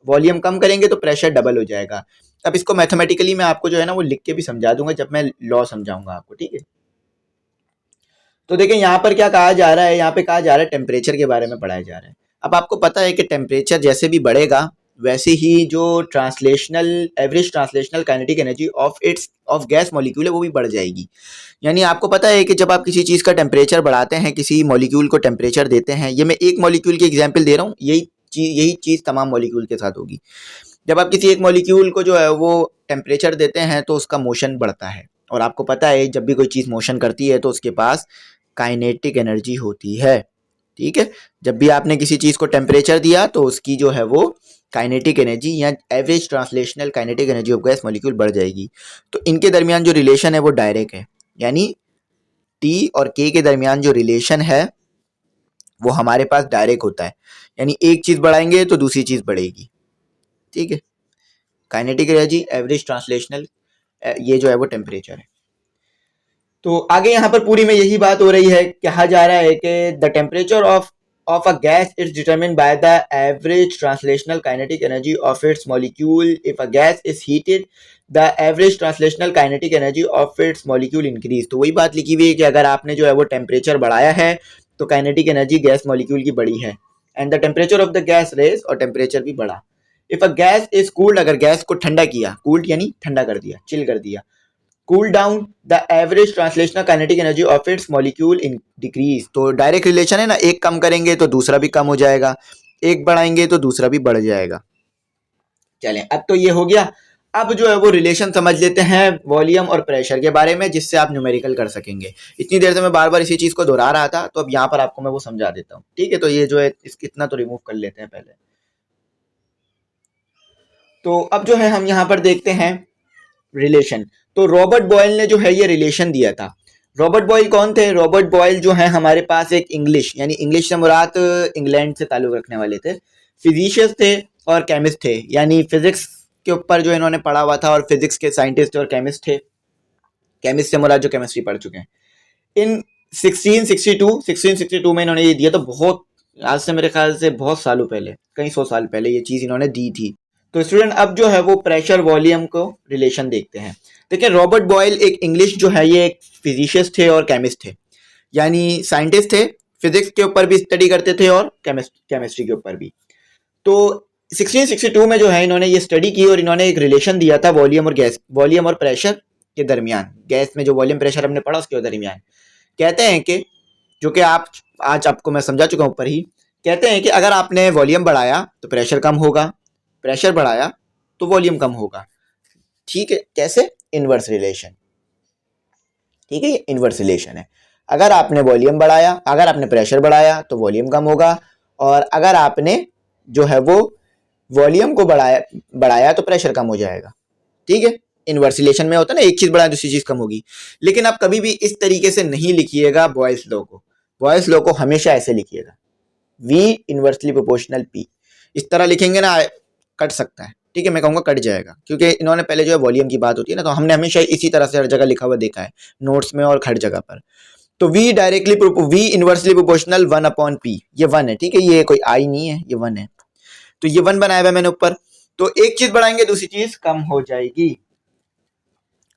वॉल्यूम कम करेंगे, तो प्रेशर डबल हो जाएगा। अब इसको मैथमेटिकली मैं आपको जो है ना वो लिख के भी समझा दूंगा जब मैं लॉ समझाऊंगा आपको। ठीक है, तो देखें यहाँ पर क्या कहा जा रहा है, यहाँ पे कहा जा रहा है टेम्परेचर के बारे में पढ़ाया जा रहा है। अब आपको पता है कि टेम्परेचर जैसे भी बढ़ेगा वैसे ही जो translational average translational kinetic energy of gas molecule है वो भी बढ़ जाएगी। यानी आपको पता है कि जब आप किसी चीज़ का टेम्परेचर बढ़ाते हैं, किसी मॉलिक्यूल को टेम्परेचर देते हैं, ये मैं एक मॉलिक्यूल की एग्जांपल दे रहा हूँ, यही चीज़ तमाम मॉलिक्यूल के साथ होगी। जब आप किसी एक मॉलिक्यूल को जो है वो टेम्परेचर देते हैं तो उसका मोशन बढ़ता है, और आपको पता है जब भी कोई चीज़ मोशन करती है तो उसके पास काइनेटिक एनर्जी होती है। ठीक है, जब भी आपने किसी चीज़ को टेम्परेचर दिया तो उसकी जो है वो काइनेटिक एनर्जी या average translational kinetic energy of gas molecule बढ़ जाएगी। तो इनके दरमियान जो रिलेशन है वो डायरेक्ट है, यानी T और K के दरमियान जो रिलेशन है वो हमारे पास डायरेक्ट होता है, यानी एक चीज़ बढ़ाएंगे तो दूसरी चीज़ बढ़ेगी। ठीक है, काइनेटिक एनर्जी एवरेज ट्रांसलेशनल, ये जो है वो टेम्परेचर है। तो आगे यहाँ पर पूरी में यही बात हो रही है, कहा जा रहा है कि the temperature of of a gas is determined by the average translational kinetic energy of its molecule. If a gas is heated, the average translational kinetic energy of its molecule increase. तो वही बात लिखी हुई है कि अगर आपने जो है वो टेम्परेचर बढ़ाया है तो काइनेटिक एनर्जी गैस मॉलिक्यूल की बढ़ी है, and the temperature of the gas raise, और टेम्परेचर भी बढ़ा. If a gas is cooled, अगर गैस को ठंडा किया, कूल्ड यानी ठंडा कर दिया, चिल कर दिया, cool down, the average translational kinetic energy of its molecule in decrease. तो डायरेक्ट रिलेशन है ना, एक कम करेंगे तो दूसरा भी कम हो जाएगा, एक बढ़ाएंगे तो दूसरा भी बढ़ जाएगा. चलें, अब तो ये हो गया. अब जो है वो रिलेशन समझ लेते हैं वॉल्यूम और प्रेशर के बारे में, जिससे आप न्यूमेरिकल कर सकेंगे. इतनी देर से मैं बार बार इसी चीज को दोहरा रहा था, तो अब यहाँ पर आपको मैं वो समझा देता हूँ. ठीक है, तो ये जो है इतना तो रिमूव कर लेते हैं पहले. तो अब जो है हम यहाँ पर देखते हैं रिलेशन. तो रॉबर्ट बॉयल ने जो है ये रिलेशन दिया था. रॉबर्ट बॉयल कौन थे? रॉबर्ट बॉयल जो है हमारे पास एक इंग्लिश, यानी इंग्लिश से मुराद इंग्लैंड से ताल्लुक रखने वाले थे, फिजिशियस थे और केमिस्ट थे, यानी फिजिक्स के ऊपर जो इन्होंने पढ़ा हुआ था, और फिजिक्स के साइंटिस्ट थे और केमिस्ट थे. केमिस्ट से मुराद जो केमिस्ट्री पढ़ चुके हैं. इन 1662 में इन्होंने ये दिया. तो बहुत, आज से मेरे ख्याल से बहुत सालों पहले, कई 100 साल पहले ये चीज इन्होंने दी थी. तो स्टूडेंट अब जो है वो प्रेशर वॉल्यूम को रिलेशन देखते हैं. देखिए, रॉबर्ट बॉयल एक इंग्लिश जो है ये एक फिजिशियस्ट थे और केमिस्ट थे, यानी साइंटिस्ट थे, फिजिक्स के ऊपर भी स्टडी करते थे और केमिस्ट्री के ऊपर भी. तो 1662 में जो है इन्होंने ये स्टडी की और इन्होंने एक रिलेशन दिया था वॉल्यूम और प्रेशर के दरमियान. गैस में जो वॉल्यूम प्रेशर हमने पढ़ा उसके दरमियान. कहते हैं कि, जो कि आप आज आपको मैं समझा चुका हूं ऊपर ही, कहते हैं कि अगर आपने वॉल्यूम बढ़ाया तो प्रेशर कम होगा, प्रेशर बढ़ाया तो वॉल्यूम कम होगा. ठीक है, कैसे? Inverse relation. ठीक है, ये इनवर्स रिलेशन है. अगर आपने वॉल्यूम बढ़ाया, अगर आपने प्रेशर बढ़ाया तो वॉल्यूम कम होगा, और अगर आपने जो है वो वॉल्यूम को बढ़ाया तो प्रेशर कम हो जाएगा. ठीक है, इनवर्स रिलेशन में होता है ना, एक चीज बढ़ाए दूसरी चीज कम होगी. लेकिन आप कभी भी इस तरीके से नहीं लिखिएगा बॉयल्स लॉ को. बॉयल्स लॉ को हमेशा ऐसे लिखिएगा, V इनवर्सली प्रोपोर्शनल P. इस तरह लिखेंगे ना, कट सकता है. ठीक है, मैं कहूँगा कट जाएगा, क्योंकि इन्होंने पहले जो है वॉल्यूम की बात होती है ना, तो हमने हमेशा इसी तरह से हर जगह लिखा हुआ देखा है, नोट्स में और हर जगह पर. तो V इनवर्सली प्रोपोर्शनल 1/P, ये 1 है. ठीक है, ये कोई I नहीं है, ये 1 है. तो ये 1 बनाया हुआ मैंने ऊपर. तो एक चीज बढ़ाएंगे दूसरी चीज कम हो जाएगी.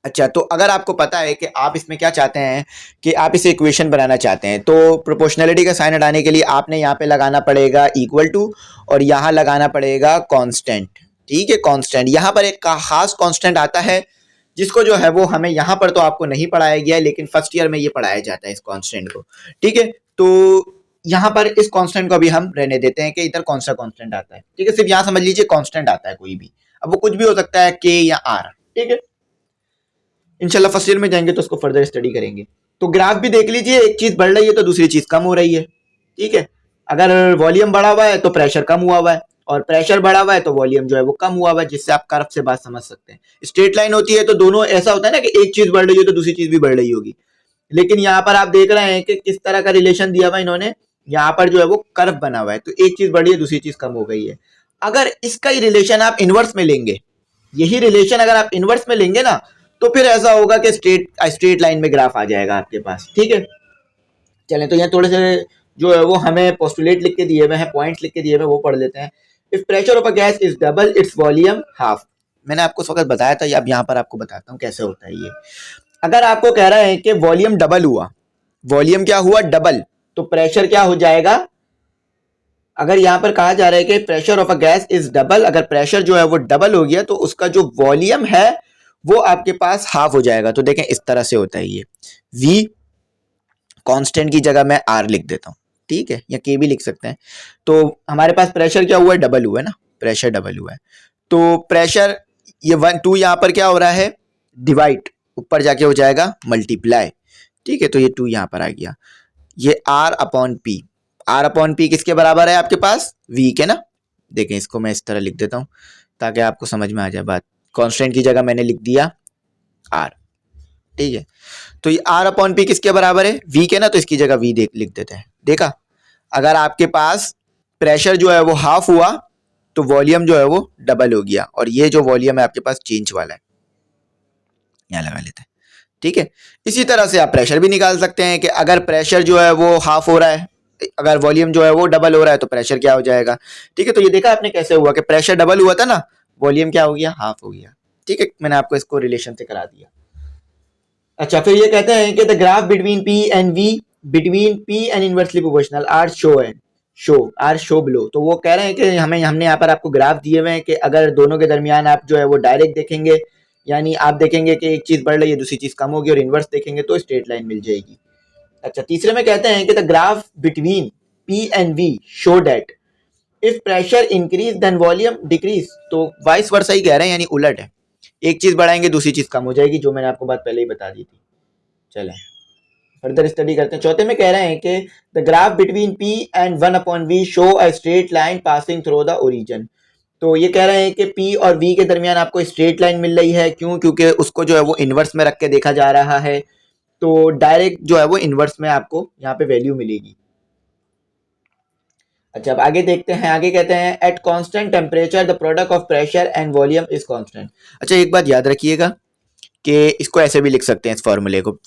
अच्छा, तो अगर आपको पता है कि आप इसमें क्या चाहते हैं, कि आप इसे इक्वेशन बनाना चाहते हैं, तो प्रोपोर्शनलिटी का साइन हटाने के लिए आपने यहाँ पे लगाना पड़ेगा इक्वल टू, और यहाँ लगाना पड़ेगा कांस्टेंट. ठीक है, कांस्टेंट. यहाँ पर एक खास कांस्टेंट आता है जिसको जो है वो हमें यहाँ पर तो आपको नहीं पढ़ाया गया है, लेकिन फर्स्ट ईयर में ये पढ़ाया जाता है इस कांस्टेंट को. ठीक है, तो यहाँ पर इस कांस्टेंट को अभी हम रहने देते हैं कि इधर कौन सा कांस्टेंट आता है. ठीक है, सिर्फ यहाँ समझ लीजिए कांस्टेंट आता है कोई भी. अब वो कुछ भी हो सकता है, के या आर. ठीक है, इंशाल्लाह फर्स्ट ईयर में जाएंगे तो उसको फर्दर स्टडी करेंगे. तो ग्राफ भी देख लीजिए, एक चीज बढ़ रही है तो दूसरी चीज कम हो रही है. ठीक है, अगर वॉल्यूम बढ़ा हुआ है तो प्रेशर कम हुआ हुआ है, और प्रेशर बढ़ा हुआ है तो वॉल्यूम जो है वो कम हुआ हुआ है, जिससे आप कर्व से बात समझ सकते हैं. स्ट्रेट लाइन होती है तो दोनों ऐसा होता है ना कि एक चीज बढ़ रही हो तो दूसरी चीज भी बढ़ रही होगी. लेकिन यहाँ पर आप देख रहे हैं कि किस तरह का रिलेशन दिया हुआ इन्होंने. यहाँ पर जो है वो कर्व बना हुआ है, तो एक चीज बढ़ी है दूसरी चीज कम हो गई है. अगर इसका ही रिलेशन आप इनवर्स में लेंगे, यही रिलेशन अगर आप इनवर्स में लेंगे ना, तो फिर ऐसा होगा कि स्ट्रेट लाइन में ग्राफ आ जाएगा आपके पास. ठीक है, चलें, तो यहाँ थोड़े से जो है वो हमें पोस्टुलेट लिख के दिए हुए हैं, पॉइंट्स लिख के दिए हुए हैं, वो पढ़ लेते हैं. If pressure of a gas is double its volume half. मैंने आपको उस वक्त बताया था, अब यहाँ पर आपको बताता हूँ कैसे होता है ये. अगर आपको कह रहा है कि वॉल्यूम डबल हुआ, वॉल्यूम क्या हुआ? डबल, तो प्रेशर क्या हो जाएगा? अगर यहाँ पर कहा जा रहा है कि pressure of a gas is double, अगर प्रेशर जो है वो डबल हो गया तो उसका जो वॉल्यूम है वो आपके पास हाफ हो जाएगा. तो देखें इस तरह से होता है ये. V कांस्टेंट की जगह मैं R लिख देता हूँ. ठीक है, या K भी लिख सकते हैं. तो हमारे पास प्रेशर क्या हुआ है? डबल हुआ है ना, प्रेशर डबल हुआ है. तो प्रेशर ये 2 यहाँ पर क्या हो रहा है? डिवाइड, ऊपर जाके हो जाएगा मल्टीप्लाई. ठीक है, तो ये 2 यहाँ पर आ गया. ये R/P. R/P किसके बराबर है आपके पास? V के ना. देखें, इसको मैं इस तरह लिख देता हूँ ताकि आपको समझ में आ जाए बात. कांस्टेंट की जगह मैंने लिख दिया R. ठीक है, तो ये R/P किसके बराबर है? V के ना, तो इसकी जगह V लिख देते हैं. देखा, अगर आपके पास प्रेशर जो है वो हाफ हुआ तो वॉल्यूम जो है वो डबल हो गया, और ये जो वॉल्यूम है आपके पास चेंज वाला है, यहाँ लगा लेते हैं. ठीक है, इसी तरह से आप प्रेशर भी निकाल सकते हैं कि अगर प्रेशर जो है वो हाफ हो रहा है अगर वॉल्यूम जो है वो डबल हो रहा है तो प्रेशर क्या हो जाएगा। ठीक है, तो ये देखा आपने कैसे हुआ कि प्रेशर डबल हुआ था ना, वॉल्यूम क्या हो गया, हाफ हो गया। ठीक है, मैंने आपको इसको रिलेशन से करा दिया। अच्छा, फिर ये कहते हैं कि the graph between P and V between P and inversely proportional are show below. तो वो कह रहे हैं कि हमने यहाँ पर आपको ग्राफ दिए हुए हैं कि अगर दोनों के दरमियान आप जो है वो डायरेक्ट देखेंगे, यानी आप देखेंगे कि एक चीज बढ़ रही है दूसरी चीज कम होगी, और इनवर्स देखेंगे तो स्ट्रेट लाइन मिल जाएगी। अच्छा, तीसरे में कहते हैं कि the graph between P and V show that if pressure increase then volume decrease. तो वाइस वर्सा ही कह रहे हैं, यानी उलट है, एक चीज बढ़ाएंगे दूसरी चीज कम हो जाएगी, जो मैंने आपको बात पहले ही बता दी थी। चलें फर्दर स्टडी करते हैं। चौथे में कह रहे हैं कि the graph between P and 1/v show a straight line passing through the origin. तो ये कह रहे हैं कि पी और वी के दरमियान आपको स्ट्रेट लाइन मिल रही है, क्यों, क्योंकि उसको जो है वो इनवर्स में रख के देखा जा रहा है, तो डायरेक्ट जो है वो इनवर्स में आपको यहाँ पे वैल्यू मिलेगी। अच्छा, अब आगे देखते हैं। आगे कहते हैं eight constant temperature the product of pressure and volume is constant. अच्छा, एक बात याद रखिएगा कि इसको ऐसे भी लिख सकते हैं, इस फॉर्मूले को,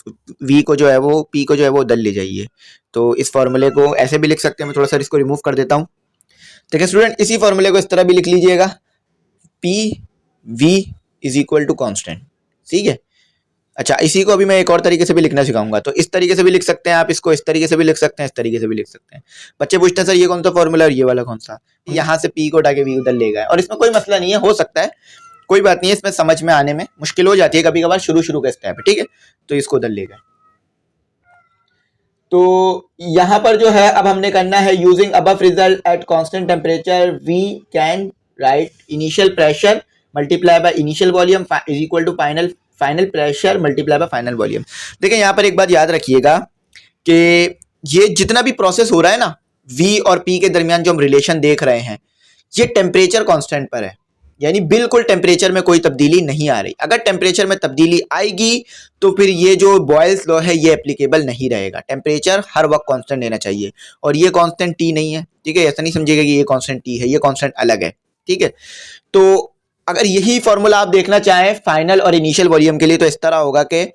v को जो है वो p को जो है वो उधर ले जाइए, तो इस फॉर्मूले को ऐसे भी लिख सकते हैं। मैं थोड़ा सा इसको रिमूव कर देता हूँ। ठीक है स्टूडेंट, इसी फॉर्मूले को इस तरह भी लिख लीजिएगा, p v is equal to constant. ठीक है, अच्छा, इसी को अभी मैं एक और तरीके से भी लिखना सिखाऊंगा। तो इस तरीके से भी लिख सकते हैं आप इसको, इस तरीके से भी लिख सकते हैं, इस तरीके से भी लिख सकते हैं। बच्चे पूछते हैं सर ये कौन सा फॉर्मूला और ये वाला कौन सा, यहाँ से p को उठा के v उधर ले गए, और इसमें कोई मसला नहीं है, हो सकता है, कोई बात नहीं है, इसमें समझ में आने में मुश्किल हो जाती है कभी कभार, शुरू का स्टेप है। ठीक है, तो इसको उधर ले गए। तो यहां पर जो है अब हमने करना है using above result at constant temperature we can write initial pressure multiply by initial volume is equal to final pressure multiply by final volume. देखिए यहाँ पर एक बात याद रखिएगा कि ये जितना भी प्रोसेस हो रहा है ना, v और p के दरमियान जो हम रिलेशन देख रहे हैं, ये टेम्परेचर कांस्टेंट पर है, यानी बिल्कुल टेम्परेचर में कोई तब्दीली नहीं आ रही। अगर टेम्परेचर में तब्दीली आएगी तो फिर ये जो बॉयल्स लॉ है ये एप्लीकेबल नहीं रहेगा। टेम्परेचर हर वक्त कांस्टेंट लेना चाहिए, और ये कांस्टेंट टी नहीं है। ठीक है, ऐसा नहीं समझिएगा कि ये कांस्टेंट टी है, ये कांस्टेंट अलग है। ठीक है, तो अगर यही फॉर्मूला आप देखना चाहें फाइनल और इनिशियल वॉल्यूम के लिए, तो इस तरह होगा कि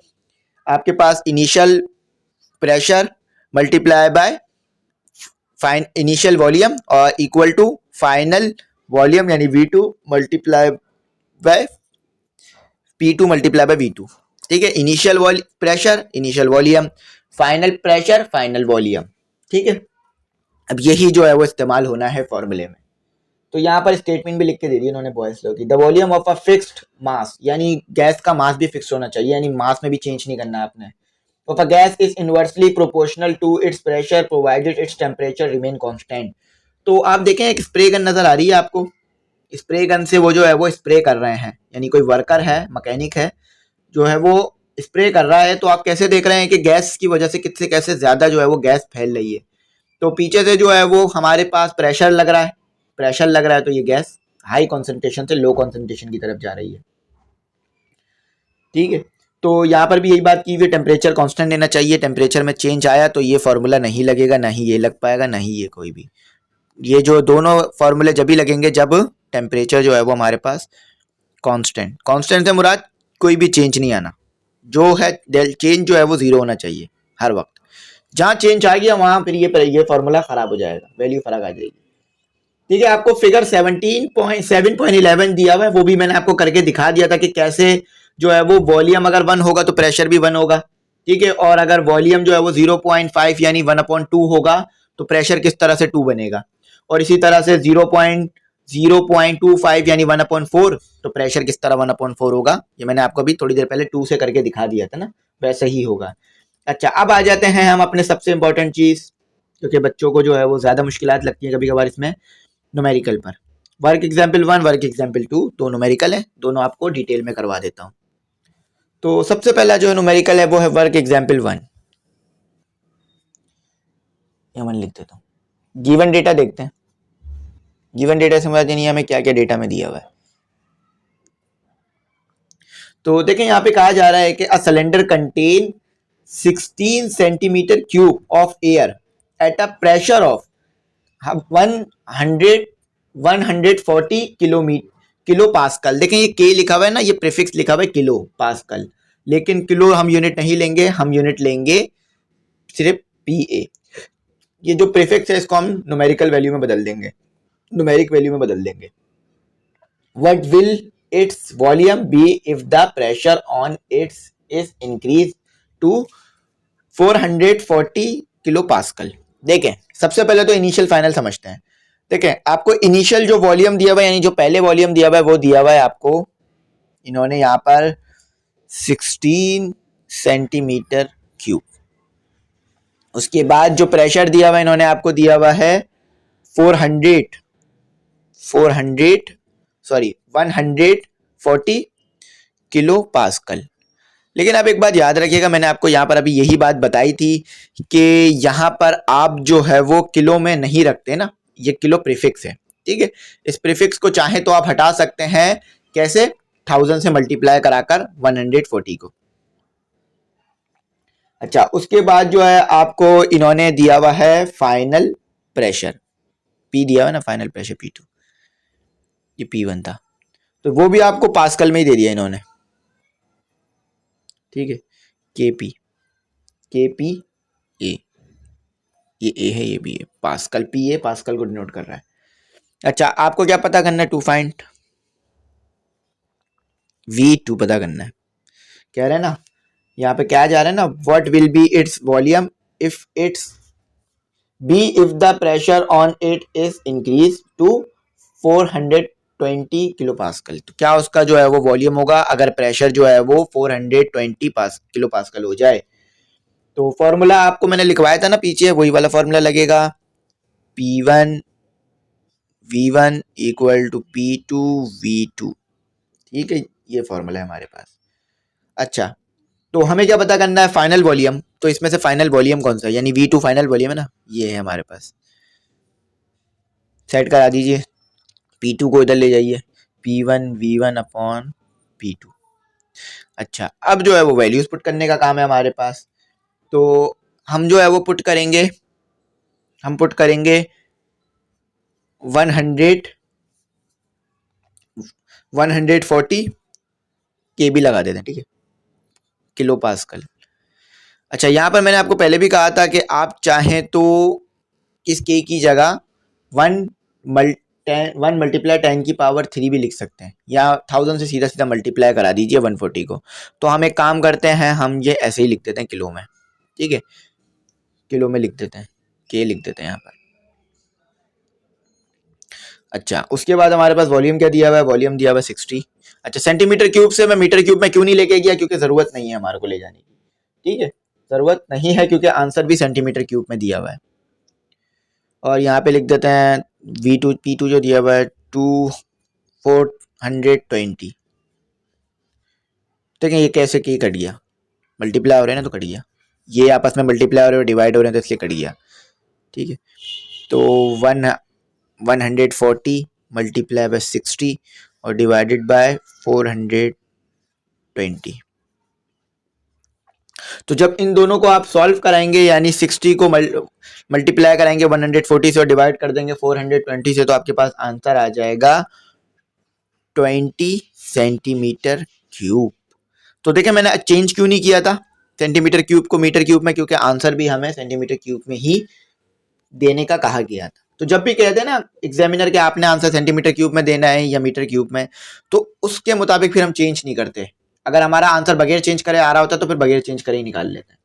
आपके पास initial pressure multiply by initial volume और इक्वल टू फाइनल वॉल्यूम, यानी V2 multiply by P2 multiply by V2। ठीक है, initial pressure initial volume, final pressure final volume. ठीक है, अब यही जो है वो इस्तेमाल होना है फॉर्मूले में। तो यहाँ पर स्टेटमेंट भी लिख के दे दी इन्होंने बॉयल्स लॉ की। The volume of a fixed mass, यानी गैस का मास भी फिक्स होना चाहिए, यानी मास में भी चेंज नहीं करना आपने। Of a gas is inversely proportional to its pressure provided its temperature remain constant. तो आप देखें एक स्प्रे गन नजर आ रही है आपको, स्प्रे गन से वो जो है वो स्प्रे कर रहे हैं, यानी कोई वर्कर है, मैकेनिक है, जो है वो स्प्रे कर रहा है। तो आप कैसे देख रहे हैं कि गैस की वजह से कितने कैसे ज्यादा जो है वो गैस फैल रही है। तो पीछे से जो है वो हमारे पास प्रेशर लग रहा है, तो ये गैस हाई कॉन्सेंट्रेशन से लो कॉन्सेंट्रेशन की तरफ जा रही है। ठीक है, तो यहाँ पर भी यही बात की हुई, टेम्परेचर कांस्टेंट लेना चाहिए। टेम्परेचर में चेंज आया तो ये फॉर्मूला नहीं लगेगा, ना ही ये लग पाएगा, ना ही ये कोई भी। ये जो दोनों फॉर्मूले जब भी लगेंगे जब टेम्परेचर जो है वो हमारे पास कांस्टेंट से मुराद कोई भी चेंज नहीं आना, जो है चेंज जो है वो जीरो होना चाहिए हर वक्त। जहाँ चेंज आ गया वहां फिर ये फॉर्मूला खराब हो जाएगा, वैल्यू फर्क आ जाएगी। ठीक है, आपको फिगर 7.11 दिया हुआ है, वो भी मैंने आपको करके दिखा दिया था कि कैसे जो है वो वॉल्यूम अगर 1 होगा तो प्रेशर भी 1 होगा। ठीक है, और अगर वॉल्यूम जो है वो 0.5 यानी 1/2 होगा तो प्रेशर किस तरह से 2 बनेगा, और इसी तरह से 0.25 यानी 1/4 तो प्रेशर किस तरह 1/4 होगा। ये मैंने आपको अभी थोड़ी देर पहले 2 से करके दिखा दिया था ना, वैसे ही होगा। अच्छा, अब आ जाते हैं हम अपने सबसे इंपॉर्टेंट चीज, क्योंकि बच्चों को जो है वो ज्यादा मुश्किलात लगती है कभी कभार इसमें, न्यूमेरिकल पर। वर्क एग्जाम्पल 1 वर्क एग्जाम्पल 2 दो न्यूमेरिकल है, दोनों आपको डिटेल में करवा देता हूँ। तो सबसे पहला जो न्यूमेरिकल है वो है वर्क एग्जाम्पल 1। मैं लिख देता हूँ। गिवन डेटा देखते हैं, गिवन डेटा समझ नहीं हमें क्या क्या डेटा में दिया हुआ है। तो देखें यहाँ पे कहा जा रहा है कि a cylinder contain 16 centimetre cube of air at a pressure of 140 kilo pascal. देखें ये के लिखा हुआ है ना, ये प्रीफिक्स लिखा हुआ है किलो पास्कल, लेकिन किलो हम यूनिट नहीं लेंगे, हम यूनिट लेंगे सिर्फ PA। ये जो प्रीफिक्स है इसको हम न्यूमेरिकल वैल्यू में बदल देंगे, न्यूमेरिक वैल्यू में बदल देंगे। What will its volume be if the pressure on its is increased to 440 kilo pascal? देखें, सबसे पहले तो इनिशियल फाइनल समझते हैं। देखें, आपको इनिशियल जो वॉल्यूम दिया हुआ है, यानी जो पहले वॉल्यूम दिया हुआ है, वो दिया हुआ है आपको, इन्होंने यहाँ पर 16 सेंटीमीटर क्यूब। उसके बाद जो प्रेशर दिया हुआ है, इन्होंने आपको दिया हुआ है 140 किलो पास्कल। लेकिन आप एक बात याद रखिएगा, मैंने आपको यहाँ पर अभी यही बात बताई थी कि यहाँ पर आप जो है वो किलो में नहीं रखते ना, ये किलो प्रीफिक्स है, ठीक है। इस प्रीफिक्स को चाहे तो आप हटा सकते हैं, कैसे? 1000 से मल्टीप्लाई कराकर 140 को। अच्छा, उसके बाद जो है आपको इन्होंने दिया हुआ है फाइनल प्रेशर, पी दिया हुआ ना, फाइनल प्रेशर P2, ये P1 था, तो वो भी आपको पास्कल में ही दे दिया इन्होंने, ठीक है। KP A, ये A है, ये भी है, पास्कल P है, पास्कल को डिनोट कर रहा है। अच्छा, आपको क्या पता करना है? टू फाइंड V2 पता करना है। कह रहे हैं ना, यहाँ पे क्या जा रहा है ना, what will be its volume if the pressure on it is increase to 420 kilo pascal. तो क्या उसका जो है वो वॉल्यूम होगा अगर प्रेशर जो है वो 420 किलो पास्कल हो जाए। तो फॉर्मूला आपको मैंने लिखवाया था ना पीछे, वही वाला फॉर्मूला लगेगा, P1 V1 equal to P2 V2, ठीक है, ये फॉर्मूला है हमारे पास। अच्छा, तो हमें क्या पता करना है? Final volume. तो इसमें से फाइनल वॉल्यूम कौन सा है, यानी V2 फाइनल वॉल्यूम है ना, ये है हमारे पास। सेट करा दीजिए, P2 को इधर ले जाइए, P1 V1 अपॉन P2। अच्छा, अब जो है वो वैल्यूज पुट करने का काम है हमारे पास। तो हम जो है वो पुट करेंगे 140 KB लगा देते हैं, ठीक है, किलो पास्कल। अच्छा, यहाँ पर मैंने आपको पहले भी कहा था कि आप चाहें तो इस K की जगह 1 मल्टीप्लाई 10 की पावर 3 भी लिख सकते हैं, या 1000 से सीधा सीधा मल्टीप्लाई करा दीजिए 140 को। तो हम एक काम करते हैं, हम ये ऐसे ही लिख देते हैं किलो में, ठीक है, किलो में लिख देते हैं, K लिख देते हैं यहाँ पर। अच्छा, उसके बाद हमारे पास वॉल्यूम क्या दिया हुआ है? वॉल्यूम दिया हुआ है 60। अच्छा, सेंटीमीटर क्यूब से मैं मीटर क्यूब में क्यों नहीं लेके गया? क्योंकि ज़रूरत नहीं है हमारे को ले जाने की, ठीक है, ज़रूरत नहीं है, क्योंकि आंसर भी सेंटीमीटर क्यूब में दिया हुआ है। और यहाँ पे लिख देते हैं V2 P2 जो दिया हुआ है 420। ठीक है, ये कैसे की कट गया? मल्टीप्लाई हो रहे हैं ना, तो कट गया, ये आपस में मल्टीप्लाई हो रहे हैं, डिवाइड हो रहे हैं, तो इसलिए कट गया, ठीक है। तो 140 मल्टीप्लाई बाय 60 और डिवाइडेड बाय 420। तो जब इन दोनों को आप सॉल्व कराएंगे, यानी 60 को मल्टीप्लाई कराएंगे 140 से और डिवाइड कर देंगे 420 से, तो आपके पास आंसर आ जाएगा 20 सेंटीमीटर क्यूब। तो देखिए, मैंने चेंज क्यों नहीं किया था सेंटीमीटर क्यूब को मीटर क्यूब में, क्योंकि आंसर भी हमें सेंटीमीटर क्यूब में ही देने का कहा गया था। तो जब भी कहते हैं ना एग्जामिनर के आपने आंसर सेंटीमीटर क्यूब में देना है या मीटर क्यूब में, तो उसके मुताबिक फिर हम चेंज नहीं करते। अगर हमारा आंसर बगैर चेंज करे आ रहा होता तो फिर बगैर चेंज करे ही निकाल लेते हैं।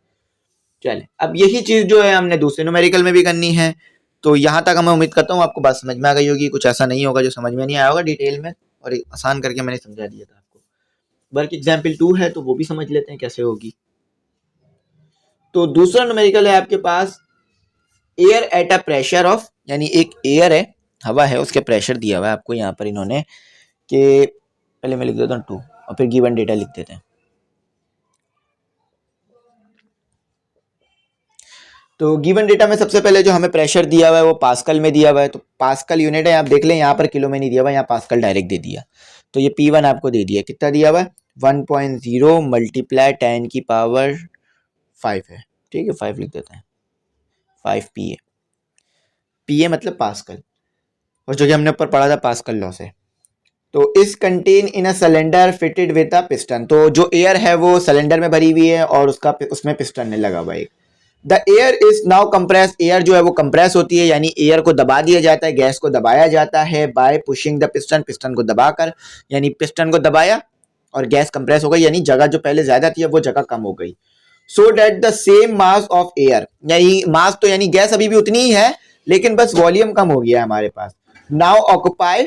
चले, अब यही चीज जो है हमने दूसरे न्यूमेरिकल में भी करनी है। तो यहाँ तक मैं उम्मीद करता हूँ आपको बात समझ में आ गई होगी। कुछ ऐसा नहीं होगा जो समझ में नहीं आया होगा डिटेल में, और आसान करके मैंने समझा दिया था आपको। वर्क एग्जाम्पल 2 है, तो वो भी समझ लेते हैं कैसे होगी। तो दूसरा न्यूमेरिकल है आपके पास, air at a pressure of, यानी एक एयर है, हवा है, उसके प्रेशर दिया हुआ है आपको यहाँ पर इन्होंने, कि पहले मैं लिख देता हूँ 2 और फिर गिवन डेटा लिख देते हैं। तो गिवन डेटा में सबसे पहले जो हमें प्रेशर दिया हुआ है वो पास्कल में दिया हुआ है। तो पास्कल यूनिट है, आप देख लें, यहाँ पर किलो में नहीं दिया हुआ, यहाँ पास्कल डायरेक्ट दे दिया। तो ये P1 आपको दे दिया, कितना दिया हुआ है? 1.0 मल्टीप्लाई 10 की पावर 5 है, ठीक है, 5 लिख देते हैं, 5 PA। PA मतलब पास्कल, और जो कि हमने ऊपर पढ़ा था पास्कल लॉ से। तो इस contain in a cylinder fitted with a piston. तो जो एयर है वो सिलेंडर में भरी हुई है और उसमें पिस्टन है लगा हुआ है। The air is now compress, air जो है वो कंप्रेस होती है, यानी एयर को दबा दिया जाता है, गैस को दबाया जाता है bye pushing the piston, piston को दबाकर, यानी पिस्टन को दबाया और गैस कंप्रेस हो गई, यानी जगह जो पहले ज्यादा थी वो जगह कम हो गई। So that the same mass of air, यानी मास तो यानी गैस अभी भी उतनी ही है लेकिन बस वॉल्यूम कम हो गया है हमारे पास। नाउ ऑक्युपाई,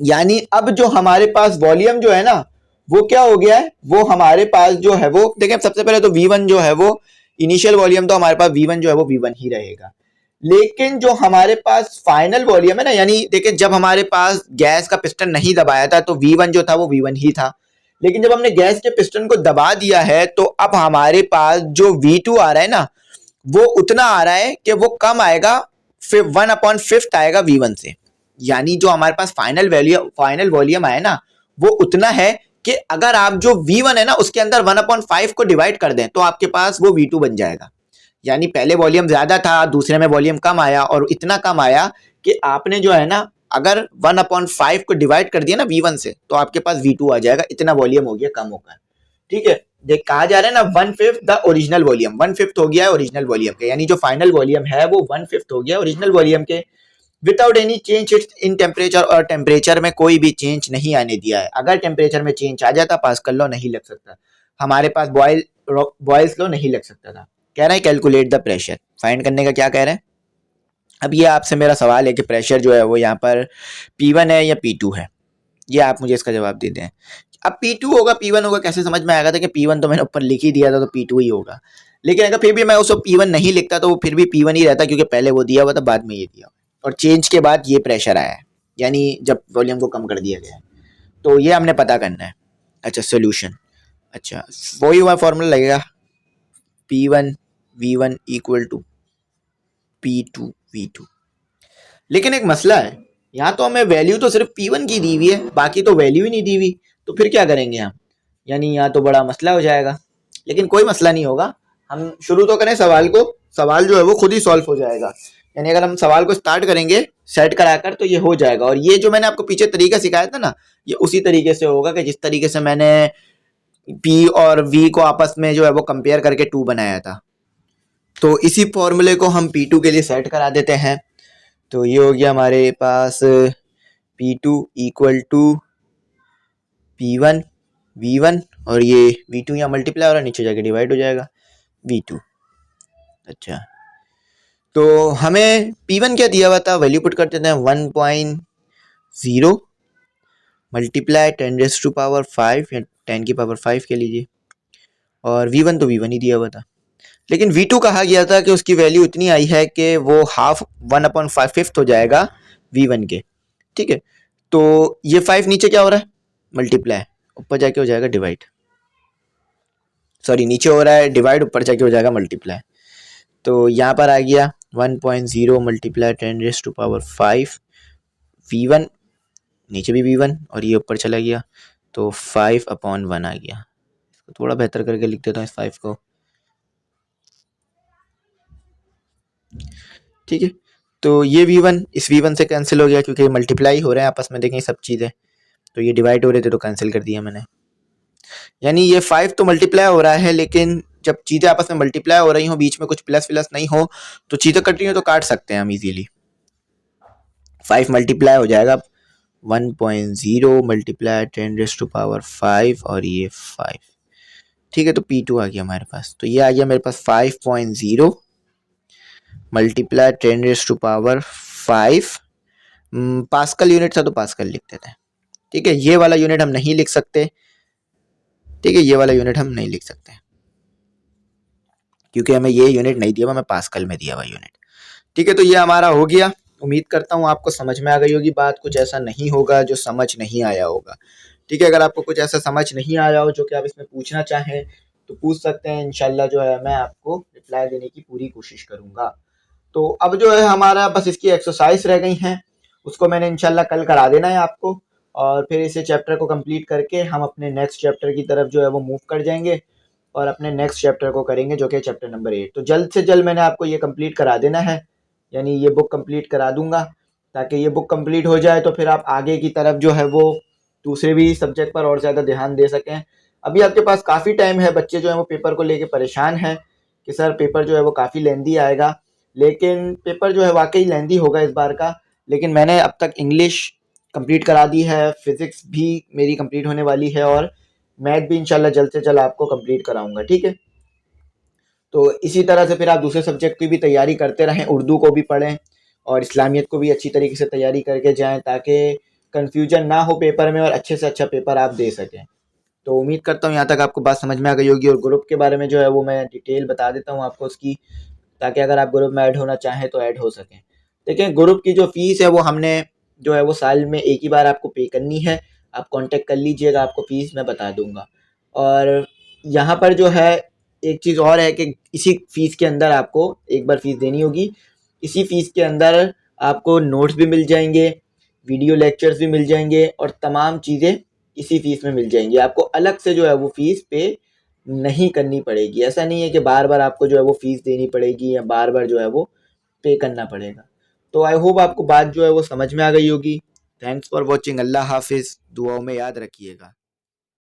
यानी अब जो हमारे पास वॉल्यूम जो है ना वो क्या हो गया है, वो हमारे पास जो है वो देखें, सबसे पहले तो V1 जो है वो इनिशियल वॉल्यूम तो हमारे पास V1 जो है वो V1 ही रहेगा, लेकिन जो हमारे पास फाइनल वॉल्यूम है ना, यानी देखिए जब हमारे पास गैस का पिस्टन नहीं दबाया था तो V1 जो था वो V1 ही था, लेकिन जब हमने गैस के पिस्टन को दबा दिया है तो अब हमारे पास जो V2 आ रहा है ना वो उतना आ रहा है कि वो कम आएगा, 1/5 आएगा V1 से, यानी जो हमारे पास फाइनल वॉल्यूम आया ना वो उतना है कि अगर आप जो V1 है ना उसके अंदर 1/5 को डिवाइड कर दें तो आपके पास वो V2 बन जाएगा। यानी पहले वॉल्यूम ज्यादा था, दूसरे में वॉल्यूम कम आया और इतना कम आया कि आपने जो है ना अगर 1/5 को डिवाइड कर दिया ना V1 से तो आपके पास V2 आ जाएगा, इतना वॉल्यूम हो गया कम होकर। ठीक है, देख कहा जा रहा है ना 1/5 द ओरिजिनल वॉल्यूम, 1/5 हो गया है ओरिजिनल वॉल्यूम के, यानी जो फाइनल वॉल्यूम है वो 1/5 हो गया ओरिजिनल वॉल्यूम के। Without any change in temperature, और टेम्परेचर में कोई भी चेंज नहीं आने दिया है, अगर टेम्परेचर में चेंज आ जाता पास्कल लॉ नहीं लग सकता, हमारे पास बॉयल्स लॉ नहीं लग सकता था। कह रहा है कैलकुलेट द प्रेशर, फाइंड करने का क्या कह रहे हैं। अब ये आपसे मेरा सवाल है कि प्रेशर जो है वो यहाँ पर P1 है या P2 है, ये आप मुझे इसका जवाब दे दें। अब P2 होगा P1 होगा कैसे समझ में आएगा था कि P1 तो मैंने ऊपर लिख ही दिया था तो P2 ही होगा, लेकिन अगर फिर भी मैं उसको P1 नहीं लिखता तो वो फिर भी P1 ही रहता क्योंकि पहले वो दिया हुआ था बाद में ये दिया और चेंज के बाद ये प्रेशर आया है, यानी जब वॉल्यूम को कम कर दिया गया है, तो ये हमने पता करना है। अच्छा सोल्यूशन, अच्छा वही हुआ फॉर्मूला लगेगा P1 V1 equal to P2 V2, लेकिन एक मसला है, यहाँ तो हमें वैल्यू तो सिर्फ P1 की दी हुई है, बाकी तो वैल्यू ही नहीं दी हुई, तो फिर क्या करेंगे हम, यानी यहाँ तो बड़ा मसला हो जाएगा, लेकिन कोई मसला नहीं होगा, हम शुरू तो करें सवाल को, सवाल जो है वो खुद ही सॉल्व हो जाएगा, यानी अगर हम सवाल को स्टार्ट करेंगे सेट कराकर तो ये हो जाएगा। और ये जो मैंने आपको पीछे तरीका सिखाया था ना ये उसी तरीके से होगा कि जिस तरीके से मैंने P और V को आपस में जो है वो कंपेयर करके 2 बनाया था, तो इसी फॉर्मूले को हम P2 के लिए सेट करा देते हैं। तो ये हो गया हमारे पास P2 equal to P1 V1 और ये V2 यहाँ मल्टीप्लाई हो रहा है, नीचे जाके डिवाइड हो जाएगा V2। अच्छा तो हमें P1 क्या दिया हुआ था, वैल्यू पुट कर देते हैं 1.0 मल्टीप्लाई 10⁵ या 10⁵ के लीजिए, और V1 तो V1 ही दिया हुआ था, लेकिन V2 कहा गया था कि उसकी वैल्यू इतनी आई है कि वो हाफ 1/5 हो जाएगा V1 के। ठीक है, तो ये 5 नीचे क्या हो रहा है मल्टीप्लाई, ऊपर जाके हो जाएगा डिवाइड, सॉरी नीचे हो रहा है डिवाइड, ऊपर जाके हो जाएगा मल्टीप्लाई, तो यहाँ पर आ गया 1.0 मल्टीप्लाई 10⁵ V1, नीचे भी V1 और ये ऊपर चला गया तो 5/1 आ गया। इसको थोड़ा बेहतर करके लिख देता हूँ इस 5 को। ठीक है, तो ये V1 इस V1 से कैंसिल हो गया क्योंकि मल्टीप्लाई हो रहे हैं आपस में, देखें सब चीज़ें, तो ये डिवाइड हो रहे थे तो कैंसिल कर दिया मैंने, यानी ये 5 तो मल्टीप्लाई हो रहा है, लेकिन जब चीज़ें आपस में मल्टीप्लाई हो रही हो, बीच में कुछ प्लस प्लस नहीं हो तो चीज़ें कट रही हो तो काट सकते हैं हम इजीली। 5 मल्टीप्लाई हो जाएगा 1.0 मल्टीप्लाई 10⁵ और ये 5। ठीक है, तो P2 आ गया हमारे पास, तो ये आ गया मेरे पास 5.0 मल्टीप्लाई 10⁵। पास्कल यूनिट था तो पास्कल लिख देते हैं। ठीक है, ये वाला यूनिट हम नहीं लिख सकते, ठीक है ये वाला यूनिट हम नहीं लिख सकते क्योंकि हमें ये यूनिट नहीं दिया हुआ, हमें पास्कल में दिया हुआ यूनिट। ठीक है, तो ये हमारा हो गया, उम्मीद करता हूँ आपको समझ में आ गई होगी बात, कुछ ऐसा नहीं होगा जो समझ नहीं आया होगा। ठीक है, अगर आपको कुछ ऐसा समझ नहीं आया हो जो कि आप इसमें पूछना चाहें तो पूछ सकते हैं, इंशाल्लाह जो है मैं आपको रिप्लाई देने की पूरी कोशिश करूँगा। तो अब जो है हमारा बस इसकी एक्सरसाइज रह गई हैं, उसको मैंने इंशाल्लाह कल करा देना है आपको, और फिर इसे चैप्टर को कंप्लीट करके हम अपने नेक्स्ट चैप्टर की तरफ जो है वो मूव कर जाएंगे और अपने नेक्स्ट चैप्टर को करेंगे जो कि चैप्टर नंबर 8। तो जल्द से जल्द मैंने आपको ये कंप्लीट करा देना है, यानी ये बुक कंप्लीट करा दूंगा, ताकि ये बुक कंप्लीट हो जाए तो फिर आप आगे की तरफ जो है वो दूसरे भी सब्जेक्ट पर और ज़्यादा ध्यान दे सकें। अभी आपके पास काफ़ी टाइम है, बच्चे जो हैं वो पेपर को लेके परेशान हैं, कि सर पेपर जो है वो काफ़ी लेंदी आएगा, लेकिन पेपर जो है वाकई लेंदी होगा इस बार का। लेकिन मैंने अब तक इंग्लिश कंप्लीट करा दी है, फिज़िक्स भी मेरी कंप्लीट होने वाली है और मैथ भी इंशाल्लाह जल्द से जल्द आपको कंप्लीट कराऊंगा, ठीक है। तो इसी तरह से फिर आप दूसरे सब्जेक्ट की भी तैयारी करते रहें, उर्दू को भी पढ़ें और इस्लामियत को भी अच्छी तरीके से तैयारी करके जाएं, ताकि कन्फ्यूजन ना हो पेपर में और अच्छे से अच्छा पेपर आप दे सकें। तो उम्मीद करता हूँ यहाँ तक आपको बात समझ में आ गई होगी। और ग्रुप के बारे में जो है वो मैं डिटेल बता देता हूँ आपको उसकी, ताकि अगर आप ग्रुप में ऐड होना चाहें तो ऐड हो सकें। देखिए, ग्रुप की जो फ़ीस है वो हमने जो है वो साल में एक ही बार आपको पे करनी है। आप कांटेक्ट कर लीजिएगा, आपको फ़ीस मैं बता दूंगा। और यहाँ पर जो है एक चीज़ और है कि इसी फ़ीस के अंदर आपको एक बार फ़ीस देनी होगी। इसी फ़ीस के अंदर आपको नोट्स भी मिल जाएंगे, वीडियो लेक्चर्स भी मिल जाएंगे और तमाम चीज़ें इसी फ़ीस में मिल जाएंगी। आपको अलग से जो है वो फ़ीस पे नहीं करनी पड़ेगी। ऐसा नहीं है कि बार बार आपको जो है वो फ़ीस देनी पड़ेगी या बार बार जो है वो पे करना पड़ेगा। तो आई होप आपको बात जो है वो समझ में आ गई होगी। Thanks for watching. अल्लाह हाफिज़। दुआओं में याद रखिएगा।